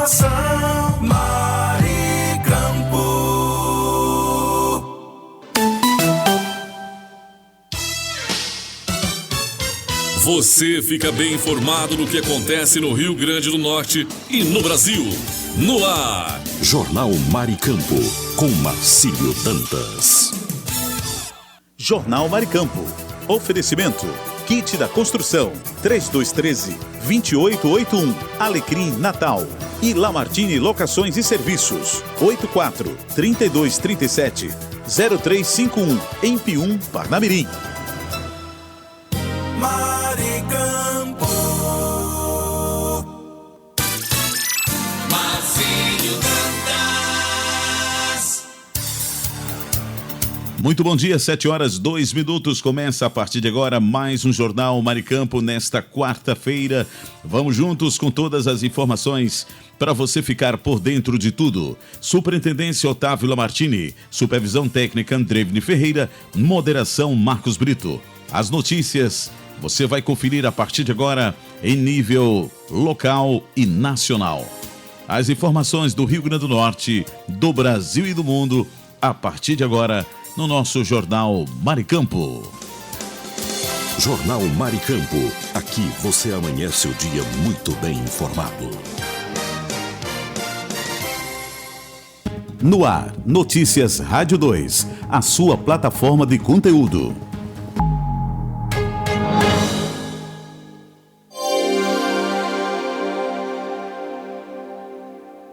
Informação Maricampo. Você fica bem informado do que acontece no Rio Grande do Norte e no Brasil. No ar, Jornal Maricampo, com Marcílio Dantas. Jornal Maricampo. Oferecimento. Kit da Construção. 3213-2881. Alecrim Natal. E Lamartine Locações e Serviços. 84-3237-0351. Em Pium, Parnamirim. Maricampo. Marcílio Dantas. Muito bom dia, 7h02. Começa a partir de agora mais um Jornal Maricampo nesta quarta-feira. Vamos juntos com todas as informações para você ficar por dentro de tudo. Superintendência Otávio Lamartine, Supervisão Técnica Andrevne Ferreira, Moderação Marcos Brito. As notícias você vai conferir a partir de agora em nível local e nacional. As informações do Rio Grande do Norte, do Brasil e do mundo, a partir de agora no nosso Jornal Maricampo. Jornal Maricampo. Aqui você amanhece o dia muito bem informado. No ar, Notícias Rádio 2, a sua plataforma de conteúdo.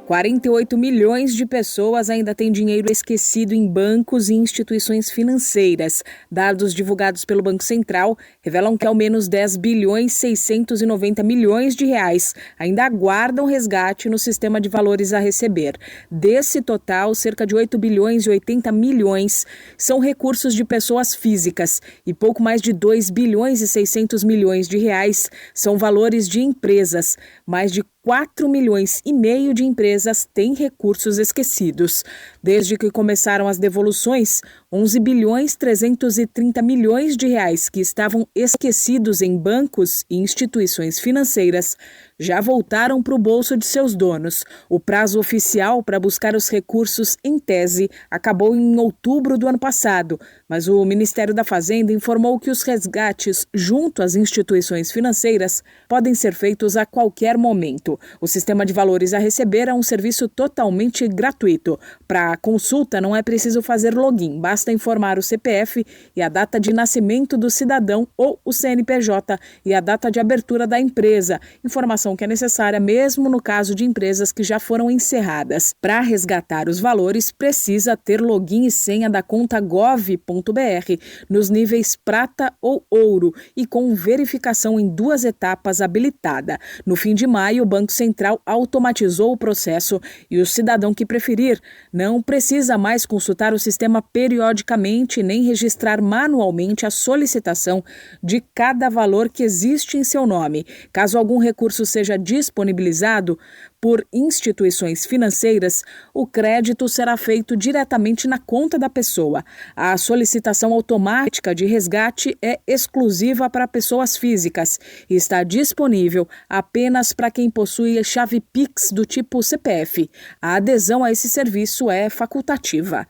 48 milhões de pessoas ainda têm dinheiro esquecido em bancos e instituições financeiras. Dados divulgados pelo Banco Central revelam que ao menos 10 bilhões 690 milhões de reais ainda aguardam resgate no sistema de valores a receber. Desse total, cerca de 8 bilhões e 80 milhões são recursos de pessoas físicas e pouco mais de 2 bilhões e 600 milhões de reais são valores de empresas. Mais de 4 milhões e meio de empresas têm recursos esquecidos. Desde que começaram as devoluções, 11 bilhões 330 milhões de reais que estavam esquecidos em bancos e instituições financeiras já voltaram para o bolso de seus donos. O prazo oficial para buscar os recursos, em tese, acabou em outubro do ano passado, mas o Ministério da Fazenda informou que os resgates junto às instituições financeiras podem ser feitos a qualquer momento. O sistema de valores a receber é um serviço totalmente gratuito. Para consulta, não é preciso fazer login, basta informar o CPF e a data de nascimento do cidadão ou o CNPJ e a data de abertura da empresa, informação que é necessária mesmo no caso de empresas que já foram encerradas. Para resgatar os valores, precisa ter login e senha da conta gov.br nos níveis prata ou ouro e com verificação em 2 etapas habilitada. No fim de maio, o Banco Central automatizou o processo e o cidadão que preferir não precisa mais consultar o sistema periodicamente nem registrar manualmente a solicitação de cada valor que existe em seu nome. Caso algum recurso seja disponibilizado por instituições financeiras, o crédito será feito diretamente na conta da pessoa. A solicitação automática de resgate é exclusiva para pessoas físicas e está disponível apenas para quem possui chave Pix do tipo CPF. A adesão a esse serviço é facultativa.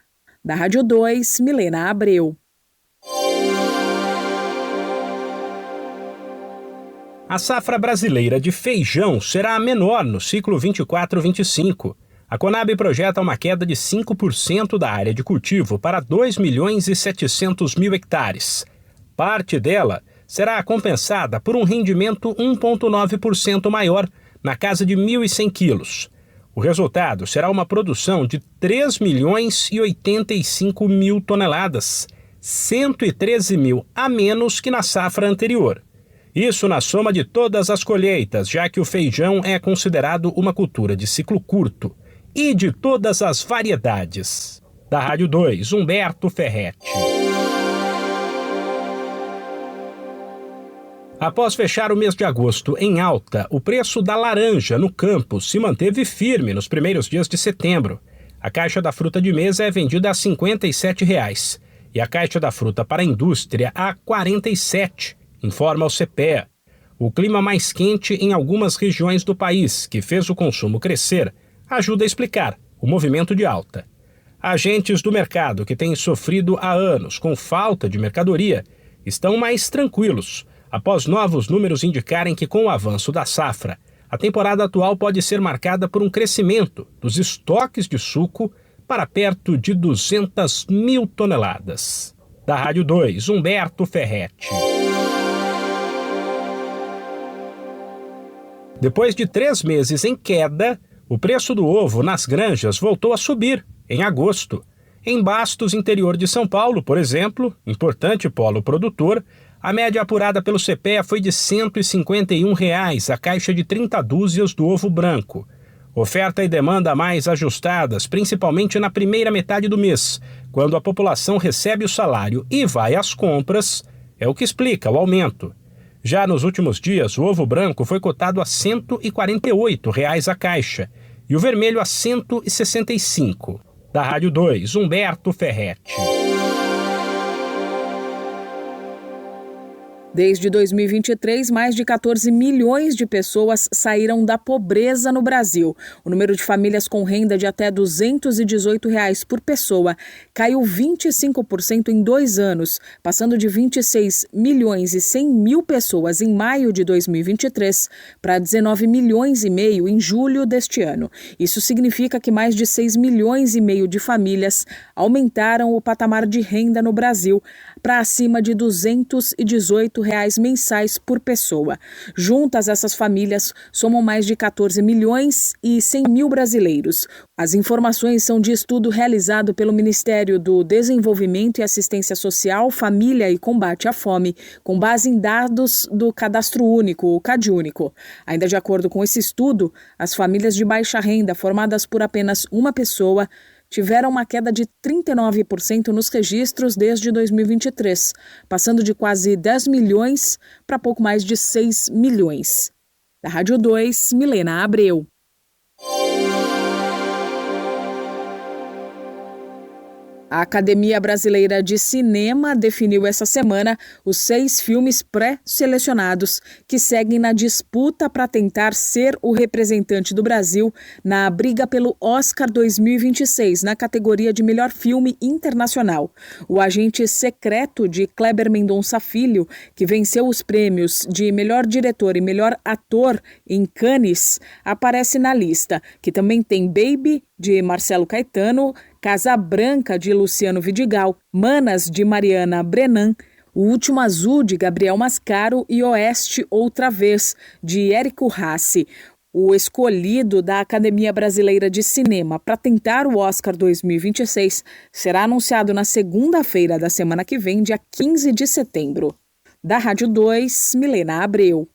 Da Rádio 2, Milena Abreu. A safra brasileira de feijão será a menor no ciclo 24-25. A Conab projeta uma queda de 5% da área de cultivo para 2 milhões e 700 mil hectares. Parte dela será compensada por um rendimento 1,9% maior, na casa de 1.100 quilos. O resultado será uma produção de 3 milhões e 85 mil toneladas, 113 mil a menos que na safra anterior. Isso na soma de todas as colheitas, já que o feijão é considerado uma cultura de ciclo curto, e de todas as variedades. Da Rádio 2, Humberto Ferretti. Após fechar o mês de agosto em alta, o preço da laranja no campo se manteve firme nos primeiros dias de setembro. A caixa da fruta de mesa é vendida a R$ 57,00 e a caixa da fruta para a indústria a R$ 47,00. Informa o CPEA. O clima mais quente em algumas regiões do país, que fez o consumo crescer, ajuda a explicar o movimento de alta. Agentes do mercado que têm sofrido há anos com falta de mercadoria estão mais tranquilos, após novos números indicarem que, com o avanço da safra, a temporada atual pode ser marcada por um crescimento dos estoques de suco para perto de 200 mil toneladas. Da Rádio 2, Humberto Ferretti. Depois de 3 meses em queda, o preço do ovo nas granjas voltou a subir em agosto. Em Bastos, interior de São Paulo, por exemplo, importante polo produtor, a média apurada pelo CPEA foi de R$ 151 a caixa de 30 dúzias do ovo branco. Oferta e demanda mais ajustadas, principalmente na primeira metade do mês, quando a população recebe o salário e vai às compras, é o que explica o aumento. Já nos últimos dias, o ovo branco foi cotado a R$ 148 a caixa e o vermelho a R$ 165. Da Rádio 2, Humberto Ferretti. Desde 2023, mais de 14 milhões de pessoas saíram da pobreza no Brasil. O número de famílias com renda de até R$ 218 por pessoa caiu 25% em 2 anos, passando de 26 milhões e 100 mil pessoas em maio de 2023 para 19 milhões e meio em julho deste ano. Isso significa que mais de 6 milhões e meio de famílias aumentaram o patamar de renda no Brasil para acima de R$ 218 mensais por pessoa. Juntas, essas famílias somam mais de 14 milhões e 100 mil brasileiros. As informações são de estudo realizado pelo Ministério do Desenvolvimento e Assistência Social, Família e Combate à Fome, com base em dados do Cadastro Único, o CadÚnico. Ainda de acordo com esse estudo, as famílias de baixa renda formadas por apenas uma pessoa tiveram uma queda de 39% nos registros desde 2023, passando de quase 10 milhões para pouco mais de 6 milhões. Da Rádio 2, Milena Abreu. A Academia Brasileira de Cinema definiu essa semana os 6 filmes pré-selecionados que seguem na disputa para tentar ser o representante do Brasil na briga pelo Oscar 2026, na categoria de melhor filme internacional. O Agente Secreto, de Kleber Mendonça Filho, que venceu os prêmios de melhor diretor e melhor ator em Cannes, aparece na lista, que também tem Baby, de Marcelo Caetano, Casa Branca, de Luciano Vidigal, Manas, de Mariana Brennan, O Último Azul, de Gabriel Mascaro e Oeste Outra Vez, de Érico Rassi. O escolhido da Academia Brasileira de Cinema para tentar o Oscar 2026 será anunciado na segunda-feira da semana que vem, dia 15 de setembro. Da Rádio 2, Milena Abreu.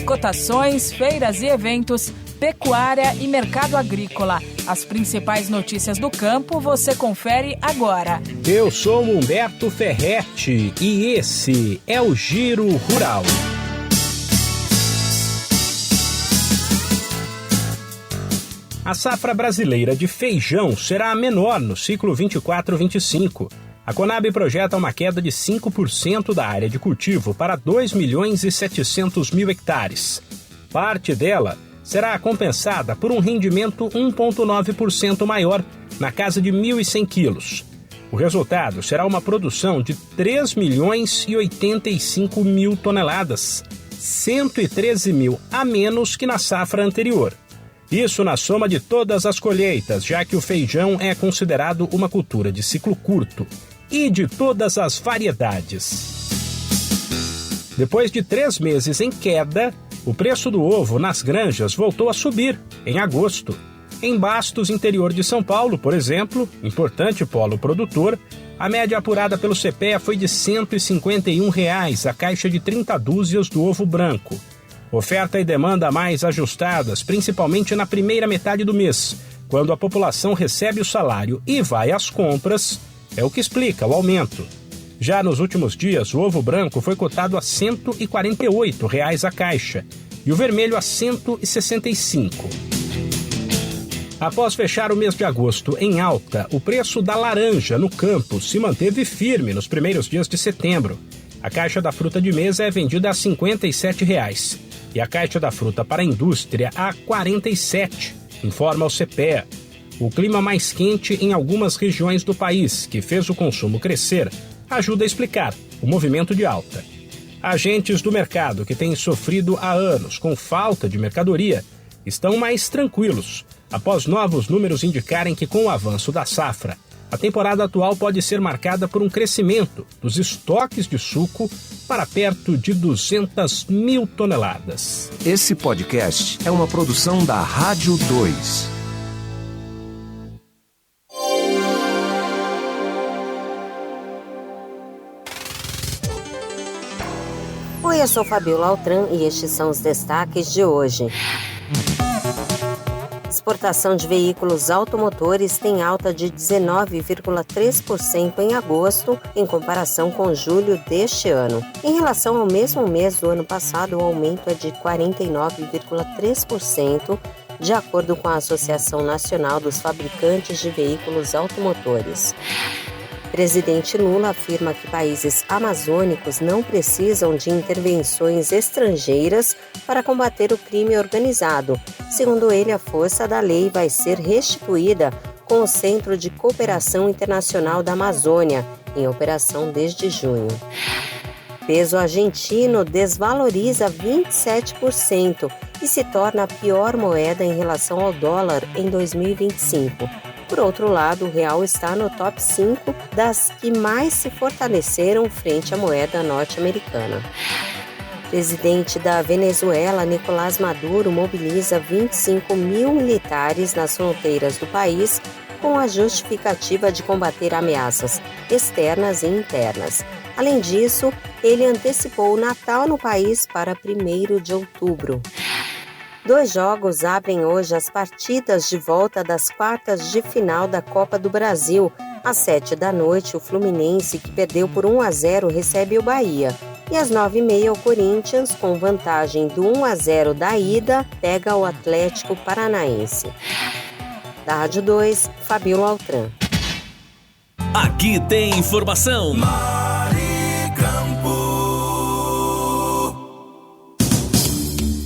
Cotações, feiras e eventos, pecuária e mercado agrícola. As principais notícias do campo você confere agora. Eu sou Humberto Ferretti e esse é o Giro Rural. A safra brasileira de feijão será a menor no ciclo 24-25. A Conab projeta uma queda de 5% da área de cultivo para 2 milhões e 700 mil hectares. Parte dela será compensada por um rendimento 1,9% maior, na casa de 1.100 quilos. O resultado será uma produção de 3 milhões e 85 mil toneladas, 113 mil a menos que na safra anterior. Isso na soma de todas as colheitas, já que o feijão é considerado uma cultura de ciclo curto, e de todas as variedades. Depois de 3 meses em queda, o preço do ovo nas granjas voltou a subir em agosto. Em Bastos, interior de São Paulo, por exemplo, importante polo produtor, a média apurada pelo CPEA foi de R$ 151 a caixa de 30 dúzias do ovo branco. Oferta e demanda mais ajustadas, principalmente na primeira metade do mês, quando a população recebe o salário e vai às compras, é o que explica o aumento. Já nos últimos dias, o ovo branco foi cotado a R$ 148 a caixa e o vermelho a R$ 165. Após fechar o mês de agosto em alta, o preço da laranja no campo se manteve firme nos primeiros dias de setembro. A caixa da fruta de mesa é vendida a R$ 57,00 e a caixa da fruta para a indústria a R$ 47,00, informa o CPEA. O clima mais quente em algumas regiões do país, que fez o consumo crescer, ajuda a explicar o movimento de alta. Agentes do mercado que têm sofrido há anos com falta de mercadoria estão mais tranquilos, após novos números indicarem que, com o avanço da safra, a temporada atual pode ser marcada por um crescimento dos estoques de suco para perto de 200 mil toneladas. Esse podcast é uma produção da Rádio 2. Oi, eu sou Fabiola Altran e estes são os destaques de hoje. Exportação de veículos automotores tem alta de 19,3% em agosto, em comparação com julho deste ano. Em relação ao mesmo mês do ano passado, o aumento é de 49,3%, de acordo com a Associação Nacional dos Fabricantes de Veículos Automotores. Presidente Lula afirma que países amazônicos não precisam de intervenções estrangeiras para combater o crime organizado. Segundo ele, a força da lei vai ser restituída com o Centro de Cooperação Internacional da Amazônia, em operação desde junho. Peso argentino desvaloriza 27% e se torna a pior moeda em relação ao dólar em 2025. Por outro lado, o real está no top 5 das que mais se fortaleceram frente à moeda norte-americana. Presidente da Venezuela, Nicolás Maduro, mobiliza 25 mil militares nas fronteiras do país com a justificativa de combater ameaças externas e internas. Além disso, ele antecipou o Natal no país para 1º de outubro. 2 jogos abrem hoje as partidas de volta das quartas de final da Copa do Brasil. Às 7h, o Fluminense, que perdeu por 1-0, recebe o Bahia. E às 9h30, o Corinthians, com vantagem do 1-0 da ida, pega o Atlético Paranaense. Da Rádio 2, Fabiola Altran. Aqui tem informação.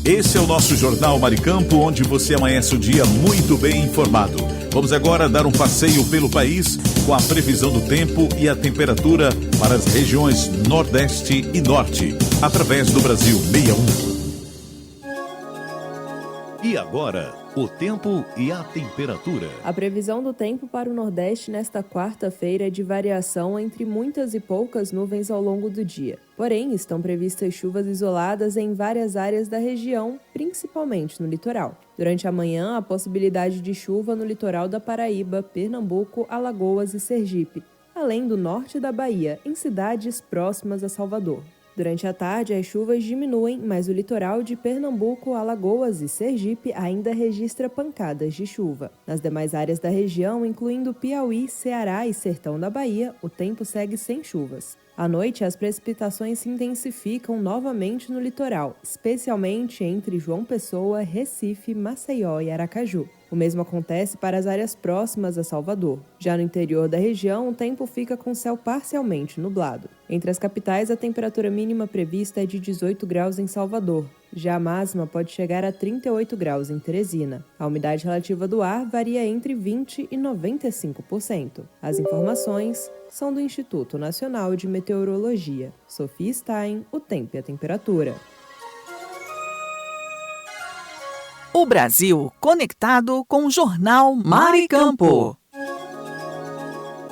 Esse é o nosso Jornal Maricampo, onde você amanhece o dia muito bem informado. Vamos agora dar um passeio pelo país com a previsão do tempo e a temperatura para as regiões Nordeste e Norte, através do Brasil 61. E agora, o tempo e a temperatura. A previsão do tempo para o Nordeste nesta quarta-feira é de variação entre muitas e poucas nuvens ao longo do dia. Porém, estão previstas chuvas isoladas em várias áreas da região, principalmente no litoral. Durante a manhã, a possibilidade de chuva no litoral da Paraíba, Pernambuco, Alagoas e Sergipe, além do norte da Bahia, em cidades próximas a Salvador. Durante a tarde, as chuvas diminuem, mas o litoral de Pernambuco, Alagoas e Sergipe ainda registra pancadas de chuva. Nas demais áreas da região, incluindo Piauí, Ceará e Sertão da Bahia, o tempo segue sem chuvas. À noite, as precipitações se intensificam novamente no litoral, especialmente entre João Pessoa, Recife, Maceió e Aracaju. O mesmo acontece para as áreas próximas a Salvador. Já no interior da região, o tempo fica com céu parcialmente nublado. Entre as capitais, a temperatura mínima prevista é de 18 graus em Salvador. Já a máxima pode chegar a 38 graus em Teresina. A umidade relativa do ar varia entre 20% e 95%. As informações são do Instituto Nacional de Meteorologia. Sofia Stein, o tempo e a temperatura. O Brasil conectado com o Jornal Maricampo.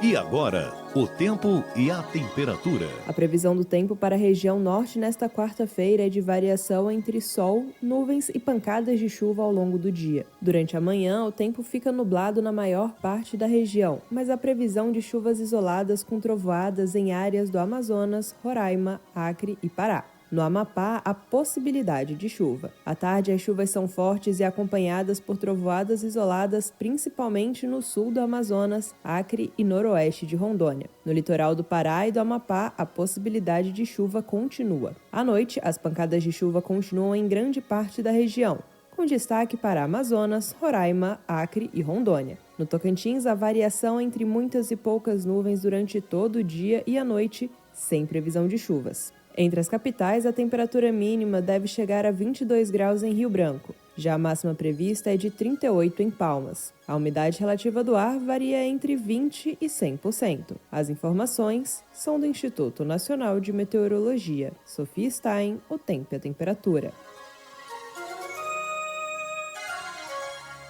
E agora, o tempo e a temperatura. A previsão do tempo para a região norte nesta quarta-feira é de variação entre sol, nuvens e pancadas de chuva ao longo do dia. Durante a manhã, o tempo fica nublado na maior parte da região, mas há previsão de chuvas isoladas com trovoadas em áreas do Amazonas, Roraima, Acre e Pará. No Amapá, há possibilidade de chuva. À tarde, as chuvas são fortes e acompanhadas por trovoadas isoladas, principalmente no sul do Amazonas, Acre e noroeste de Rondônia. No litoral do Pará e do Amapá, a possibilidade de chuva continua. À noite, as pancadas de chuva continuam em grande parte da região. com destaque para Amazonas, Roraima, Acre e Rondônia. No Tocantins, a variação entre muitas e poucas nuvens durante todo o dia e a noite, sem previsão de chuvas. Entre as capitais, a temperatura mínima deve chegar a 22 graus em Rio Branco. Já a máxima prevista é de 38 em Palmas. A umidade relativa do ar varia entre 20% e 100%. As informações são do Instituto Nacional de Meteorologia. Sofia Stein, o tempo e a temperatura.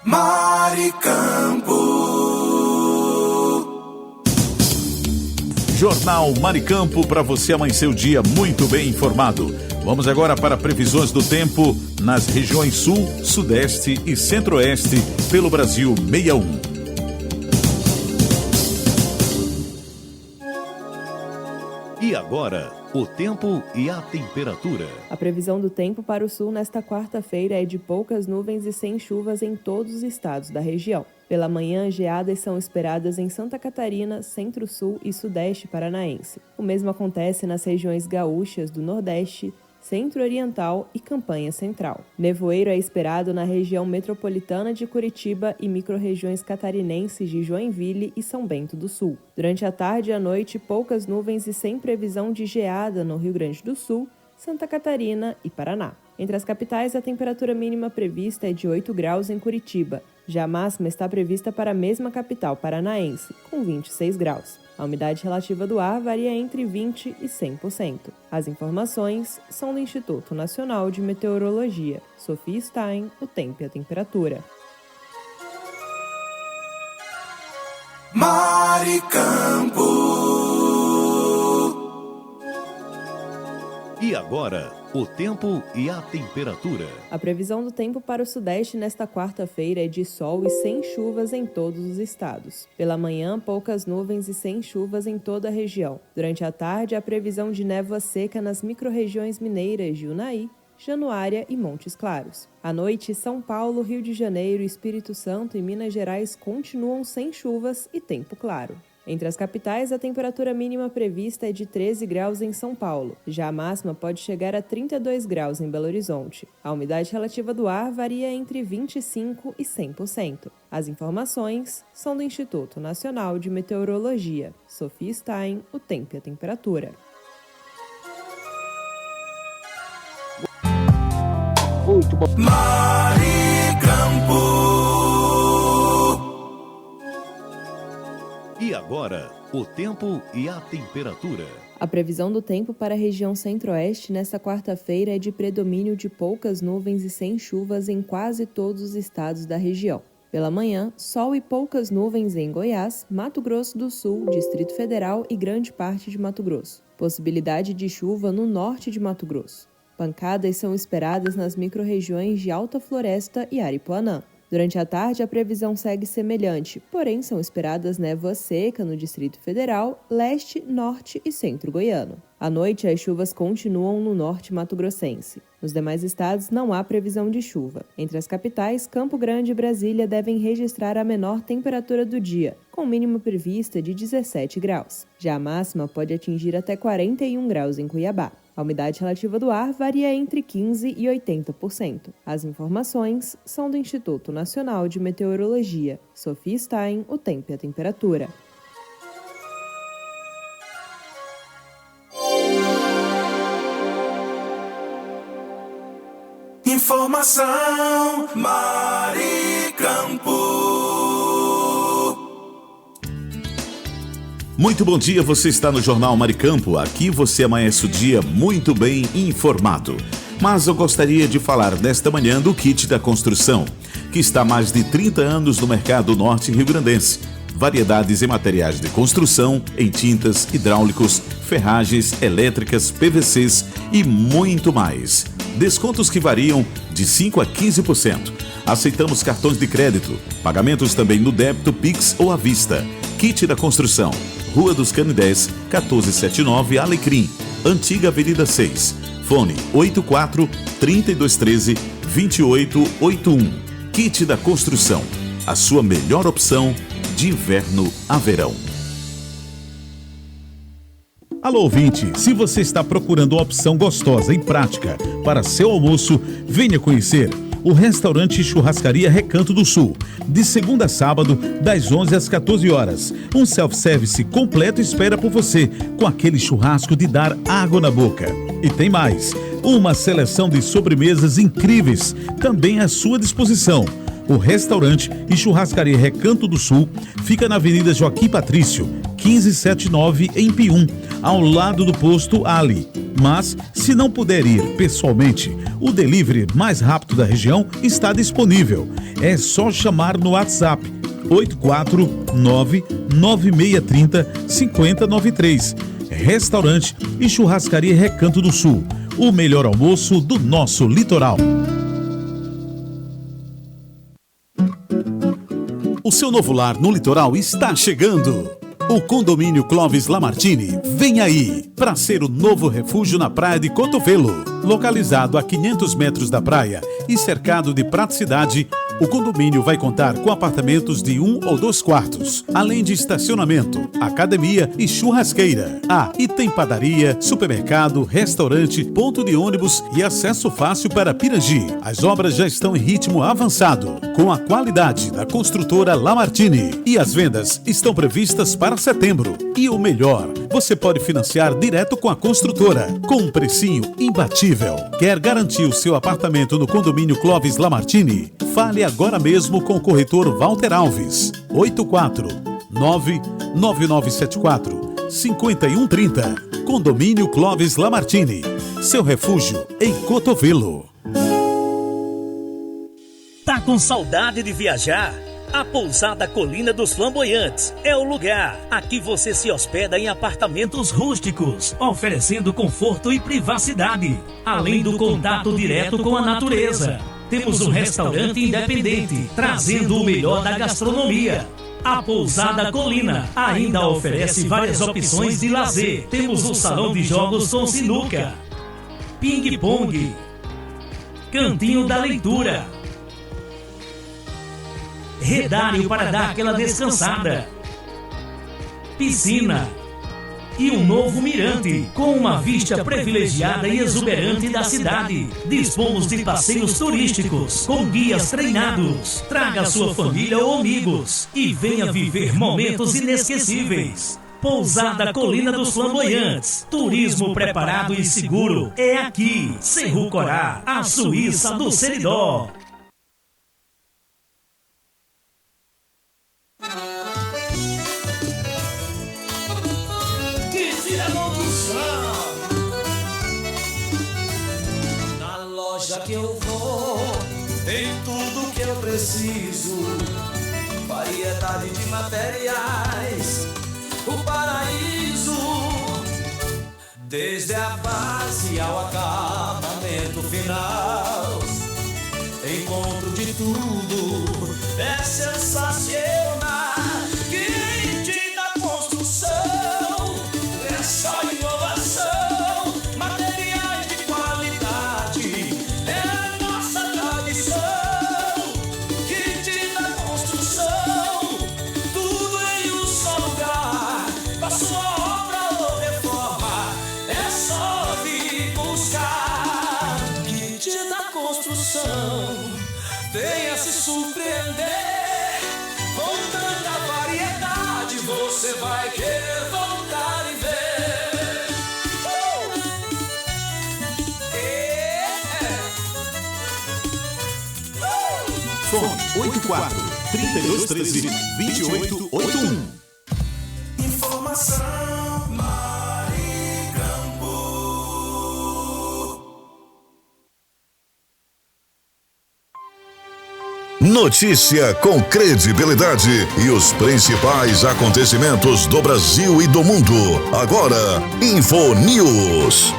Maricampo. Jornal Maricampo, para você amanhecer o dia muito bem informado. Vamos agora para previsões do tempo nas regiões Sul, Sudeste e Centro-Oeste pelo Brasil 61. E agora, o tempo e a temperatura. A previsão do tempo para o sul nesta quarta-feira é de poucas nuvens e sem chuvas em todos os estados da região. Pela manhã, geadas são esperadas em Santa Catarina, Centro-Sul e Sudeste paranaense. O mesmo acontece nas regiões gaúchas do Nordeste, Centro-Oriental e Campanha Central. Nevoeiro é esperado na região metropolitana de Curitiba e microrregiões catarinenses de Joinville e São Bento do Sul. Durante a tarde e a noite, poucas nuvens e sem previsão de geada no Rio Grande do Sul, Santa Catarina e Paraná. Entre as capitais, a temperatura mínima prevista é de 8 graus em Curitiba. Já a máxima está prevista para a mesma capital paranaense, com 26 graus. A umidade relativa do ar varia entre 20% e 100%. As informações são do Instituto Nacional de Meteorologia. Sofia Stein, o tempo e a temperatura. Maricampo. E agora, o tempo e a temperatura. A previsão do tempo para o Sudeste nesta quarta-feira é de sol e sem chuvas em todos os estados. Pela manhã, poucas nuvens e sem chuvas em toda a região. Durante a tarde, a previsão de névoa seca nas microrregiões mineiras de Unai, Januária e Montes Claros. À noite, São Paulo, Rio de Janeiro, Espírito Santo e Minas Gerais continuam sem chuvas e tempo claro. Entre as capitais, a temperatura mínima prevista é de 13 graus em São Paulo. Já a máxima pode chegar a 32 graus em Belo Horizonte. A umidade relativa do ar varia entre 25% e 100%. As informações são do Instituto Nacional de Meteorologia. Sofia Stein, o tempo e a temperatura. Muito bom. Maricampo. E agora, o tempo e a temperatura. A previsão do tempo para a região Centro-Oeste nesta quarta-feira é de predomínio de poucas nuvens e sem chuvas em quase todos os estados da região. Pela manhã, sol e poucas nuvens em Goiás, Mato Grosso do Sul, Distrito Federal e grande parte de Mato Grosso. Possibilidade de chuva no norte de Mato Grosso. Pancadas são esperadas nas microrregiões de Alta Floresta e Aripuanã. Durante a tarde, a previsão segue semelhante, porém são esperadas névoa seca no Distrito Federal, Leste, Norte e Centro Goiano. À noite, as chuvas continuam no norte mato-grossense. Nos demais estados, não há previsão de chuva. Entre as capitais, Campo Grande e Brasília devem registrar a menor temperatura do dia, com mínima prevista de 17 graus. Já a máxima pode atingir até 41 graus em Cuiabá. A umidade relativa do ar varia entre 15% e 80%. As informações são do Instituto Nacional de Meteorologia. Sofia Stein, o tempo e a temperatura. Informação Maricampo. Muito bom dia, você está no Jornal Maricampo. Aqui você amanhece o dia muito bem informado. Mas eu gostaria de falar nesta manhã do kit da construção, que está há mais de 30 anos no mercado norte rio-grandense. Variedades em materiais de construção, em tintas, hidráulicos, ferragens, elétricas, PVCs e muito mais. Descontos que variam de 5% a 15%. Aceitamos cartões de crédito, pagamentos também no débito, Pix ou à vista. Kit da construção. Rua dos Canidés, 1479, Alecrim, Antiga Avenida 6. Fone 84-3213-2881. Kit da Construção, a sua melhor opção de inverno a verão. Alô ouvinte, se você está procurando uma opção gostosa e prática para seu almoço, venha conhecer o restaurante e churrascaria Recanto do Sul, de segunda a sábado, das 11 às 14 horas. Um self-service completo espera por você, com aquele churrasco de dar água na boca. E tem mais, uma seleção de sobremesas incríveis, também à sua disposição. O restaurante e churrascaria Recanto do Sul fica na Avenida Joaquim Patrício, 1579, em Pium, ao lado do posto Ali. Mas, se não puder ir pessoalmente, o delivery mais rápido da região está disponível. É só chamar no WhatsApp 849-9630-5093. Restaurante e churrascaria Recanto do Sul, o melhor almoço do nosso litoral. O seu novo lar no litoral está chegando. O condomínio Clóvis Lamartine vem aí para ser o novo refúgio na praia de Cotovelo. Localizado a 500 metros da praia e cercado de praticidade, o condomínio vai contar com apartamentos de 1 ou 2 quartos, além de estacionamento, academia e churrasqueira. E tem padaria, supermercado, restaurante, ponto de ônibus e acesso fácil para Pirangi. As obras já estão em ritmo avançado, com a qualidade da construtora Lamartine. E as vendas estão previstas para setembro. E o melhor, você pode financiar direto com a construtora, com um precinho imbatível. Quer garantir o seu apartamento no condomínio Clóvis Lamartine? Fale agora mesmo com o corretor Walter Alves. 849-9974-5130. Condomínio Clóvis Lamartine. Seu refúgio em Cotovelo. Tá com saudade de viajar? A Pousada Colina dos Flamboyantes é o lugar. Aqui você se hospeda em apartamentos rústicos, oferecendo conforto e privacidade, além do contato direto com a natureza. Temos um restaurante independente, trazendo o melhor da gastronomia. A Pousada Colina ainda oferece várias opções de lazer. Temos um salão de jogos com sinuca, ping-pong, cantinho da leitura, redário para dar aquela descansada, piscina e um novo mirante com uma vista privilegiada e exuberante da cidade. Dispomos de passeios turísticos com guias treinados. Traga sua família ou amigos e venha viver momentos inesquecíveis. Pousada Colina dos Flamboyantes. Turismo preparado e seguro é aqui. Cerro Corá, a Suíça do Seridó. Que eu vou, tem tudo que eu preciso, variedade de materiais, o paraíso, desde a base ao acabamento final, encontro de tudo, é sensacional, quem te dá construção, é só inovação. Venha se surpreender com tanta variedade, você vai querer voltar e ver. Fone 84-3213-2881. Informação Notícia com credibilidade e os principais acontecimentos do Brasil e do mundo. Agora, InfoNews.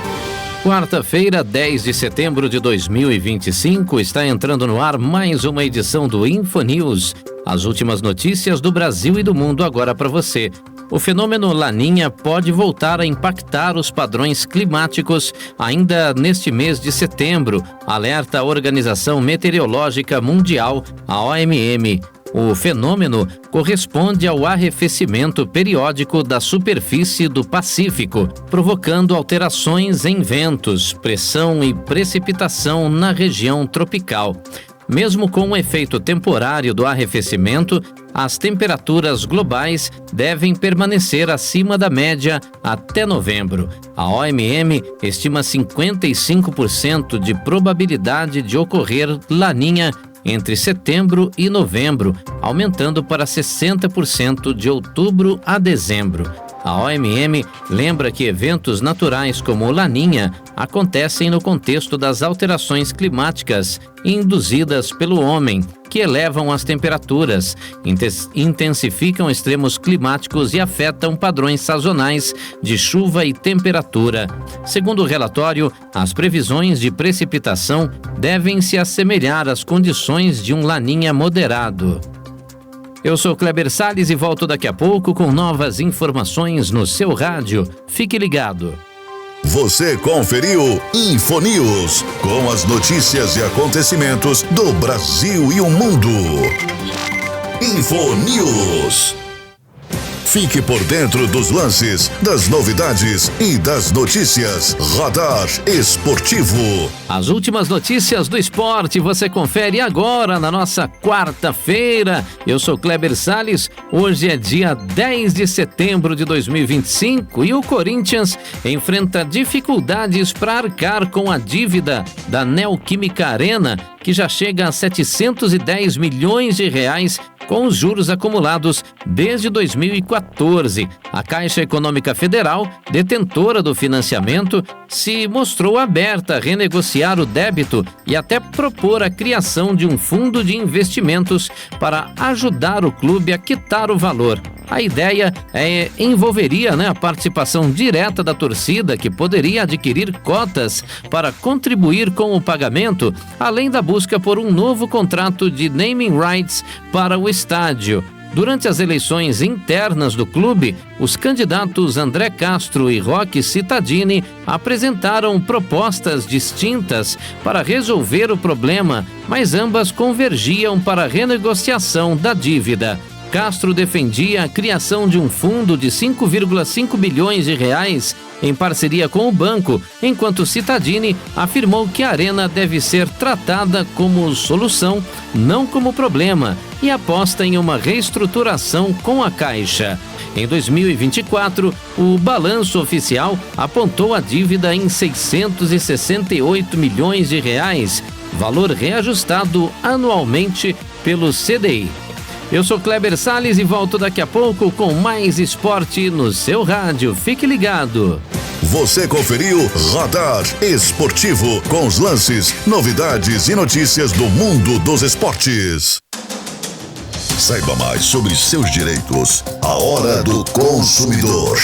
Quarta-feira, 10 de setembro de 2025, está entrando no ar mais uma edição do InfoNews. As últimas notícias do Brasil e do mundo agora para você. O fenômeno Laninha pode voltar a impactar os padrões climáticos ainda neste mês de setembro, alerta a Organização Meteorológica Mundial, a OMM. O fenômeno corresponde ao arrefecimento periódico da superfície do Pacífico, provocando alterações em ventos, pressão e precipitação na região tropical. mesmo com o efeito temporário do arrefecimento, as temperaturas globais devem permanecer acima da média até novembro. A OMM estima 55% de probabilidade de ocorrer laninha entre setembro e novembro, aumentando para 60% de outubro a dezembro. A OMM lembra que eventos naturais como laninha acontecem no contexto das alterações climáticas induzidas pelo homem, que elevam as temperaturas, intensificam extremos climáticos e afetam padrões sazonais de chuva e temperatura. Segundo o relatório, as previsões de precipitação devem se assemelhar às condições de um laninha moderado. Eu sou Kleber Salles e volto daqui a pouco com novas informações no seu rádio. Fique ligado. Você conferiu Infonews, com as notícias e acontecimentos do Brasil e o mundo. Infonews. Fique por dentro dos lances, das novidades e das notícias. Radar Esportivo. As últimas notícias do esporte você confere agora na nossa quarta-feira. Eu sou Kleber Salles. Hoje é dia 10 de setembro de 2025 e o Corinthians enfrenta dificuldades para arcar com a dívida da Neoquímica Arena, que já chega a 710 milhões de reais com os juros acumulados desde 2014. A Caixa Econômica Federal, detentora do financiamento, se mostrou aberta a renegociar o débito e até propor a criação de um fundo de investimentos para ajudar o clube a quitar o valor. A ideia envolveria a participação direta da torcida, que poderia adquirir cotas para contribuir com o pagamento, além da busca por um novo contrato de naming rights para o estádio. Durante as eleições internas do clube, os candidatos André Castro e Roque Cittadini apresentaram propostas distintas para resolver o problema, mas ambas convergiam para a renegociação da dívida. Castro defendia a criação de um fundo de 5,5 bilhões de reais em parceria com o banco, enquanto Cittadini afirmou que a Arena deve ser tratada como solução, não como problema, e aposta em uma reestruturação com a Caixa. Em 2024, o balanço oficial apontou a dívida em 668 milhões de reais, valor reajustado anualmente pelo CDI. Eu sou Kleber Salles e volto daqui a pouco com mais esporte no seu rádio. Fique ligado. Você conferiu Radar Esportivo, com os lances, novidades e notícias do mundo dos esportes. Saiba mais sobre seus direitos. A Hora do Consumidor.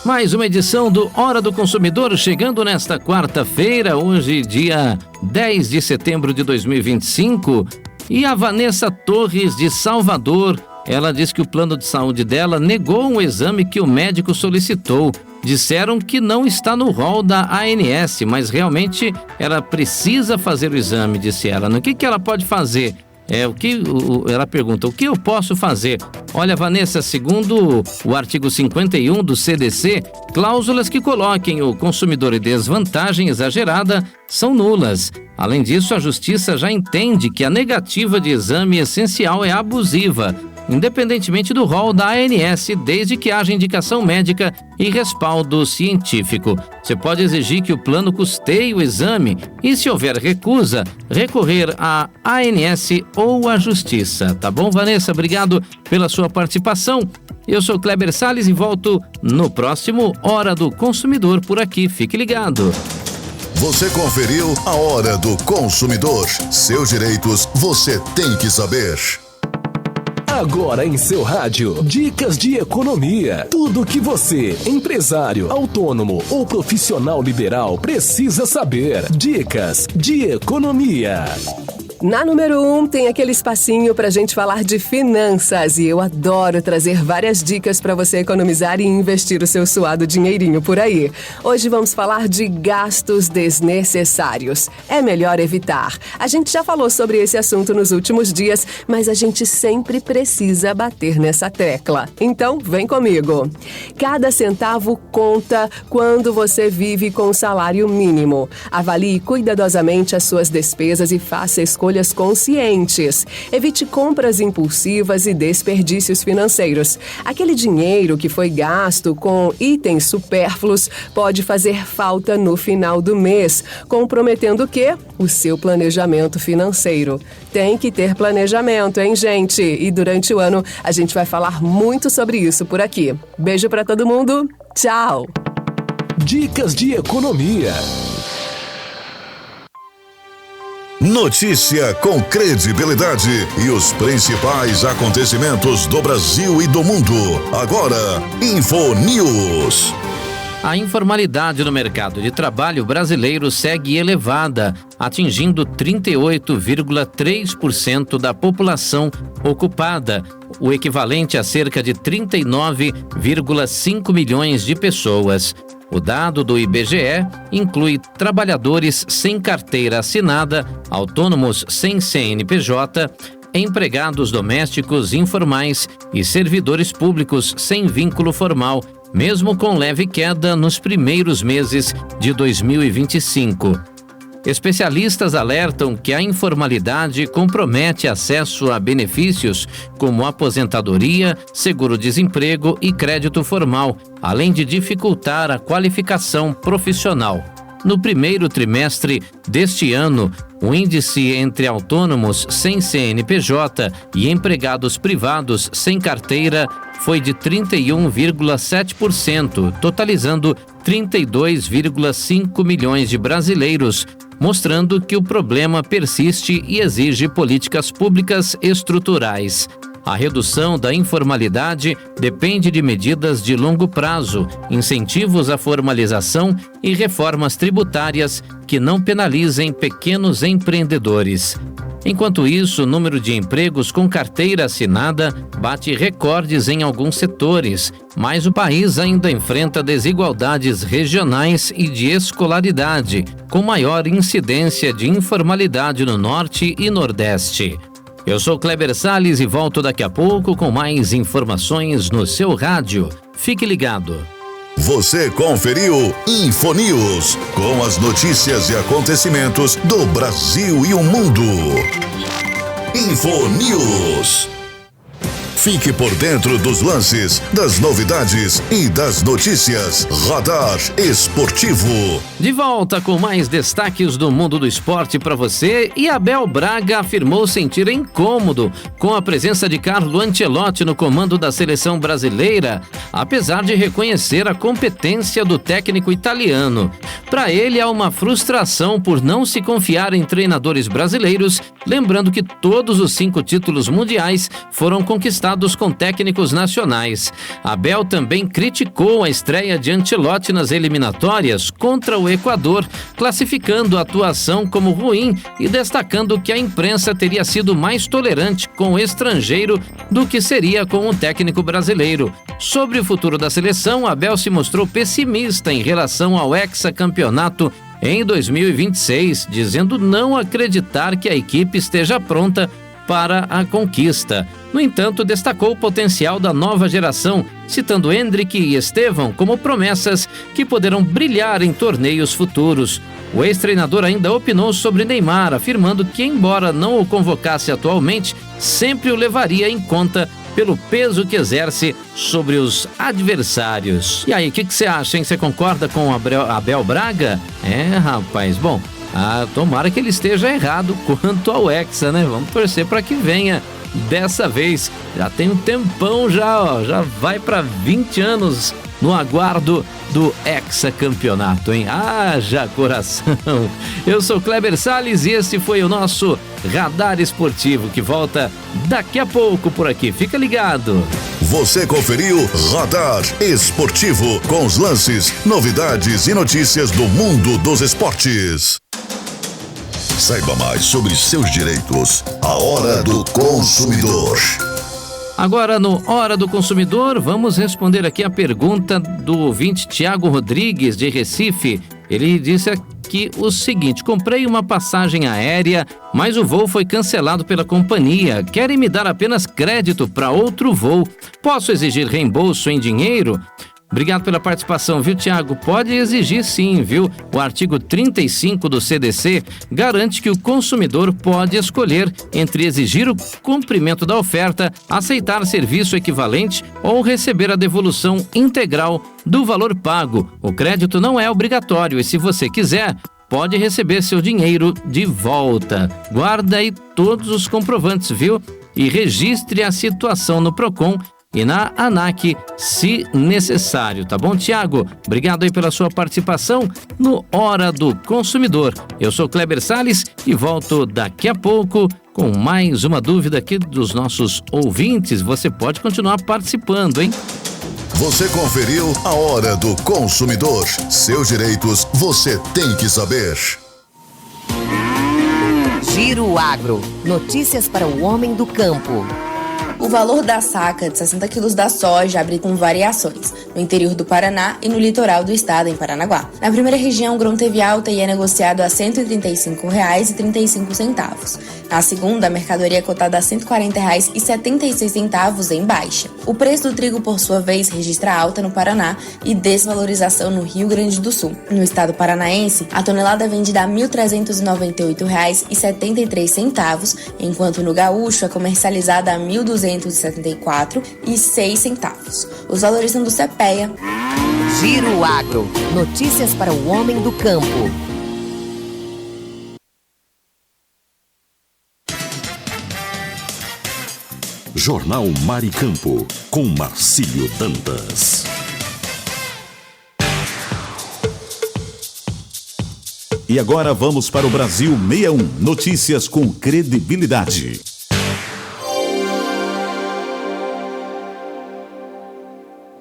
Mais uma edição do Hora do Consumidor chegando nesta quarta-feira, hoje dia 10 de setembro de 2025. E a Vanessa Torres, de Salvador, ela diz que o plano de saúde dela negou um exame que o médico solicitou. Disseram que não está no rol da ANS, mas realmente ela precisa fazer o exame, disse ela. O que ela pode fazer? Ela pergunta, o que eu posso fazer? Olha, Vanessa, segundo o artigo 51 do CDC, cláusulas que coloquem o consumidor em desvantagem exagerada são nulas. Além disso, a Justiça já entende que a negativa de exame essencial é abusiva, independentemente do rol da ANS, desde que haja indicação médica e respaldo científico. Você pode exigir que o plano custeie o exame e, se houver recusa, recorrer à ANS ou à Justiça. Tá bom, Vanessa? Obrigado pela sua participação. Eu sou Kleber Salles e volto no próximo Hora do Consumidor por aqui. Fique ligado. Você conferiu a Hora do Consumidor. Seus direitos você tem que saber. Agora em seu rádio, dicas de economia. Tudo que você, empresário, autônomo ou profissional liberal, precisa saber. Dicas de economia. Na número 1 tem aquele espacinho pra gente falar de finanças e eu adoro trazer várias dicas para você economizar e investir o seu suado dinheirinho por aí. Hoje vamos falar de gastos desnecessários. É melhor evitar. A gente já falou sobre esse assunto nos últimos dias, mas a gente sempre precisa bater nessa tecla. Então, vem comigo. Cada centavo conta quando você vive com o salário mínimo. Avalie cuidadosamente as suas despesas e faça escolhas escolhas conscientes. Evite compras impulsivas e desperdícios financeiros. Aquele dinheiro que foi gasto com itens supérfluos pode fazer falta no final do mês, comprometendo o quê? O seu planejamento financeiro. Tem que ter planejamento, hein, gente? E durante o ano a gente vai falar muito sobre isso por aqui. Beijo pra todo mundo. Tchau! Dicas de economia. Notícia com credibilidade e os principais acontecimentos do Brasil e do mundo. Agora, InfoNews. A informalidade no mercado de trabalho brasileiro segue elevada, atingindo 38,3% da população ocupada, o equivalente a cerca de 39,5 milhões de pessoas. O dado do IBGE inclui trabalhadores sem carteira assinada, autônomos sem CNPJ, empregados domésticos informais e servidores públicos sem vínculo formal, mesmo com leve queda nos primeiros meses de 2025. Especialistas alertam que a informalidade compromete acesso a benefícios como aposentadoria, seguro-desemprego e crédito formal, além de dificultar a qualificação profissional. No primeiro trimestre deste ano, o índice entre autônomos sem CNPJ e empregados privados sem carteira foi de 31,7%, totalizando 32,5 milhões de brasileiros, mostrando que o problema persiste e exige políticas públicas estruturais. A redução da informalidade depende de medidas de longo prazo, incentivos à formalização e reformas tributárias que não penalizem pequenos empreendedores. Enquanto isso, o número de empregos com carteira assinada bate recordes em alguns setores, mas o país ainda enfrenta desigualdades regionais e de escolaridade, com maior incidência de informalidade no Norte e Nordeste. Eu sou Kleber Salles e volto daqui a pouco com mais informações no seu rádio. Fique ligado. Você conferiu InfoNews, com as notícias e acontecimentos do Brasil e o mundo. InfoNews. Fique por dentro dos lances, das novidades e das notícias. Radar Esportivo. De volta com mais destaques do mundo do esporte para você. E Abel Braga afirmou sentir incômodo com a presença de Carlo Ancelotti no comando da seleção brasileira, apesar de reconhecer a competência do técnico italiano. Para ele, há uma frustração por não se confiar em treinadores brasileiros, lembrando que todos os 5 títulos mundiais foram conquistados com técnicos nacionais. Abel também criticou a estreia de Ancelotti nas eliminatórias contra o Equador, classificando a atuação como ruim e destacando que a imprensa teria sido mais tolerante com o estrangeiro do que seria com o técnico brasileiro. Sobre o futuro da seleção, Abel se mostrou pessimista em relação ao hexacampeonato em 2026, dizendo não acreditar que a equipe esteja pronta para a conquista. No entanto, destacou o potencial da nova geração, citando Endrick e Estevão como promessas que poderão brilhar em torneios futuros. O ex-treinador ainda opinou sobre Neymar, afirmando que, embora não o convocasse atualmente, sempre o levaria em conta pelo peso que exerce sobre os adversários. E aí, o que você acha, hein? Você concorda com Abel Braga? Rapaz, bom, tomara que ele esteja errado quanto ao Hexa, né? Vamos torcer para que venha dessa vez. Já tem um tempão já vai para 20 anos no aguardo do hexacampeonato, hein? Haja coração! Eu sou Kleber Salles e esse foi o nosso Radar Esportivo, que volta daqui a pouco por aqui. Fica ligado! Você conferiu Radar Esportivo, com os lances, novidades e notícias do mundo dos esportes. Saiba mais sobre seus direitos. A Hora do Consumidor. Agora, no Hora do Consumidor, vamos responder aqui a pergunta do ouvinte Tiago Rodrigues, de Recife. Ele disse aqui o seguinte: comprei uma passagem aérea, mas o voo foi cancelado pela companhia. Querem me dar apenas crédito para outro voo. Posso exigir reembolso em dinheiro? Obrigado pela participação, viu, Tiago? Pode exigir sim, viu? O artigo 35 do CDC garante que o consumidor pode escolher entre exigir o cumprimento da oferta, aceitar serviço equivalente ou receber a devolução integral do valor pago. O crédito não é obrigatório e, se você quiser, pode receber seu dinheiro de volta. Guarda aí todos os comprovantes, viu? E registre a situação no Procon e na ANAC, se necessário, tá bom, Tiago? Obrigado aí pela sua participação no Hora do Consumidor. Eu sou Kleber Salles e volto daqui a pouco com mais uma dúvida aqui dos nossos ouvintes. Você pode continuar participando, hein? Você conferiu a Hora do Consumidor. Seus direitos você tem que saber. Giro Agro. Notícias para o homem do campo. O valor da saca de 60 quilos da soja abre com variações no interior do Paraná e no litoral do estado, em Paranaguá. Na primeira região, o grão teve alta e é negociado a R$ 135,35. Na segunda, a mercadoria é cotada a R$ 140,76 em baixa. O preço do trigo, por sua vez, registra alta no Paraná e desvalorização no Rio Grande do Sul. No estado paranaense, a tonelada é vendida a R$ 1.398,73, enquanto no gaúcho é comercializada a R$ 1.274,06. Os valores são do CPEA. Giro Agro. Notícias para o homem do campo. Jornal Maricampo, com Marcílio Dantas. E agora vamos para o Brasil 61. Notícias com credibilidade.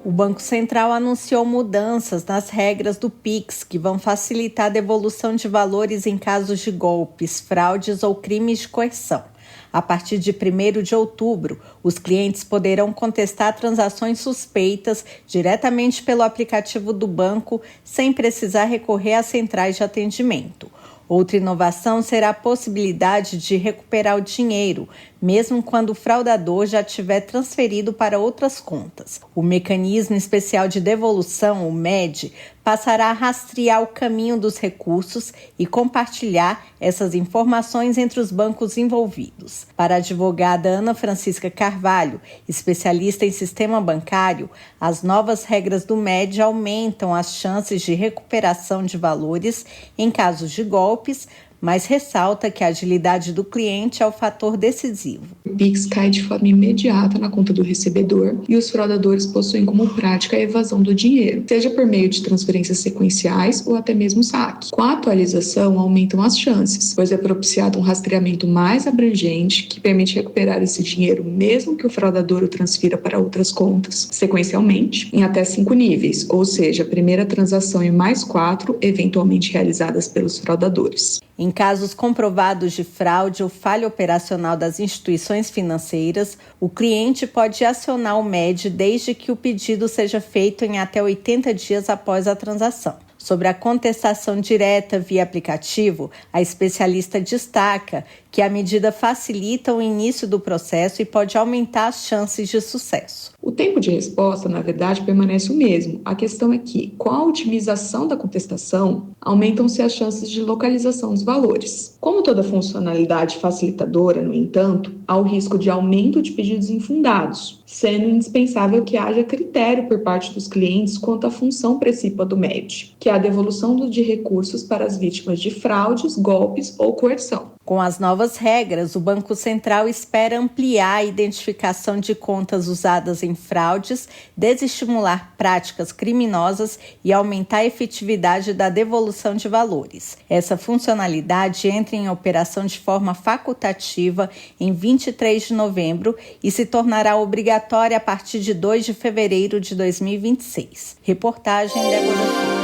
O Banco Central anunciou mudanças nas regras do Pix, que vão facilitar a devolução de valores em casos de golpes, fraudes ou crimes de coerção. A partir de 1º de outubro, os clientes poderão contestar transações suspeitas diretamente pelo aplicativo do banco, sem precisar recorrer às centrais de atendimento. Outra inovação será a possibilidade de recuperar o dinheiro, mesmo quando o fraudador já tiver transferido para outras contas. O Mecanismo Especial de Devolução, o MED, passará a rastrear o caminho dos recursos e compartilhar essas informações entre os bancos envolvidos. Para a advogada Ana Francisca Carvalho, especialista em sistema bancário, as novas regras do MED aumentam as chances de recuperação de valores em casos de golpes, mas ressalta que a agilidade do cliente é o fator decisivo. O Pix cai de forma imediata na conta do recebedor e os fraudadores possuem como prática a evasão do dinheiro, seja por meio de transferências sequenciais ou até mesmo saque. Com a atualização, aumentam as chances, pois é propiciado um rastreamento mais abrangente que permite recuperar esse dinheiro mesmo que o fraudador o transfira para outras contas, sequencialmente, em até 5 níveis, ou seja, a primeira transação e mais 4 eventualmente realizadas pelos fraudadores. Em casos comprovados de fraude ou falha operacional das instituições financeiras, o cliente pode acionar o MED desde que o pedido seja feito em até 80 dias após a transação. Sobre a contestação direta via aplicativo, a especialista destaca que a medida facilita o início do processo e pode aumentar as chances de sucesso. O tempo de resposta, na verdade, permanece o mesmo. A questão é que, com a otimização da contestação, aumentam-se as chances de localização dos valores. Como toda funcionalidade facilitadora, no entanto, há o risco de aumento de pedidos infundados, sendo indispensável que haja critério por parte dos clientes quanto à função principal do MED, que é a devolução de recursos para as vítimas de fraudes, golpes ou coerção. Com as novas regras, o Banco Central espera ampliar a identificação de contas usadas em fraudes, desestimular práticas criminosas e aumentar a efetividade da devolução de valores. Essa funcionalidade entra em operação de forma facultativa em 23 de novembro e se tornará obrigatória a partir de 2 de fevereiro de 2026. Reportagem Débora.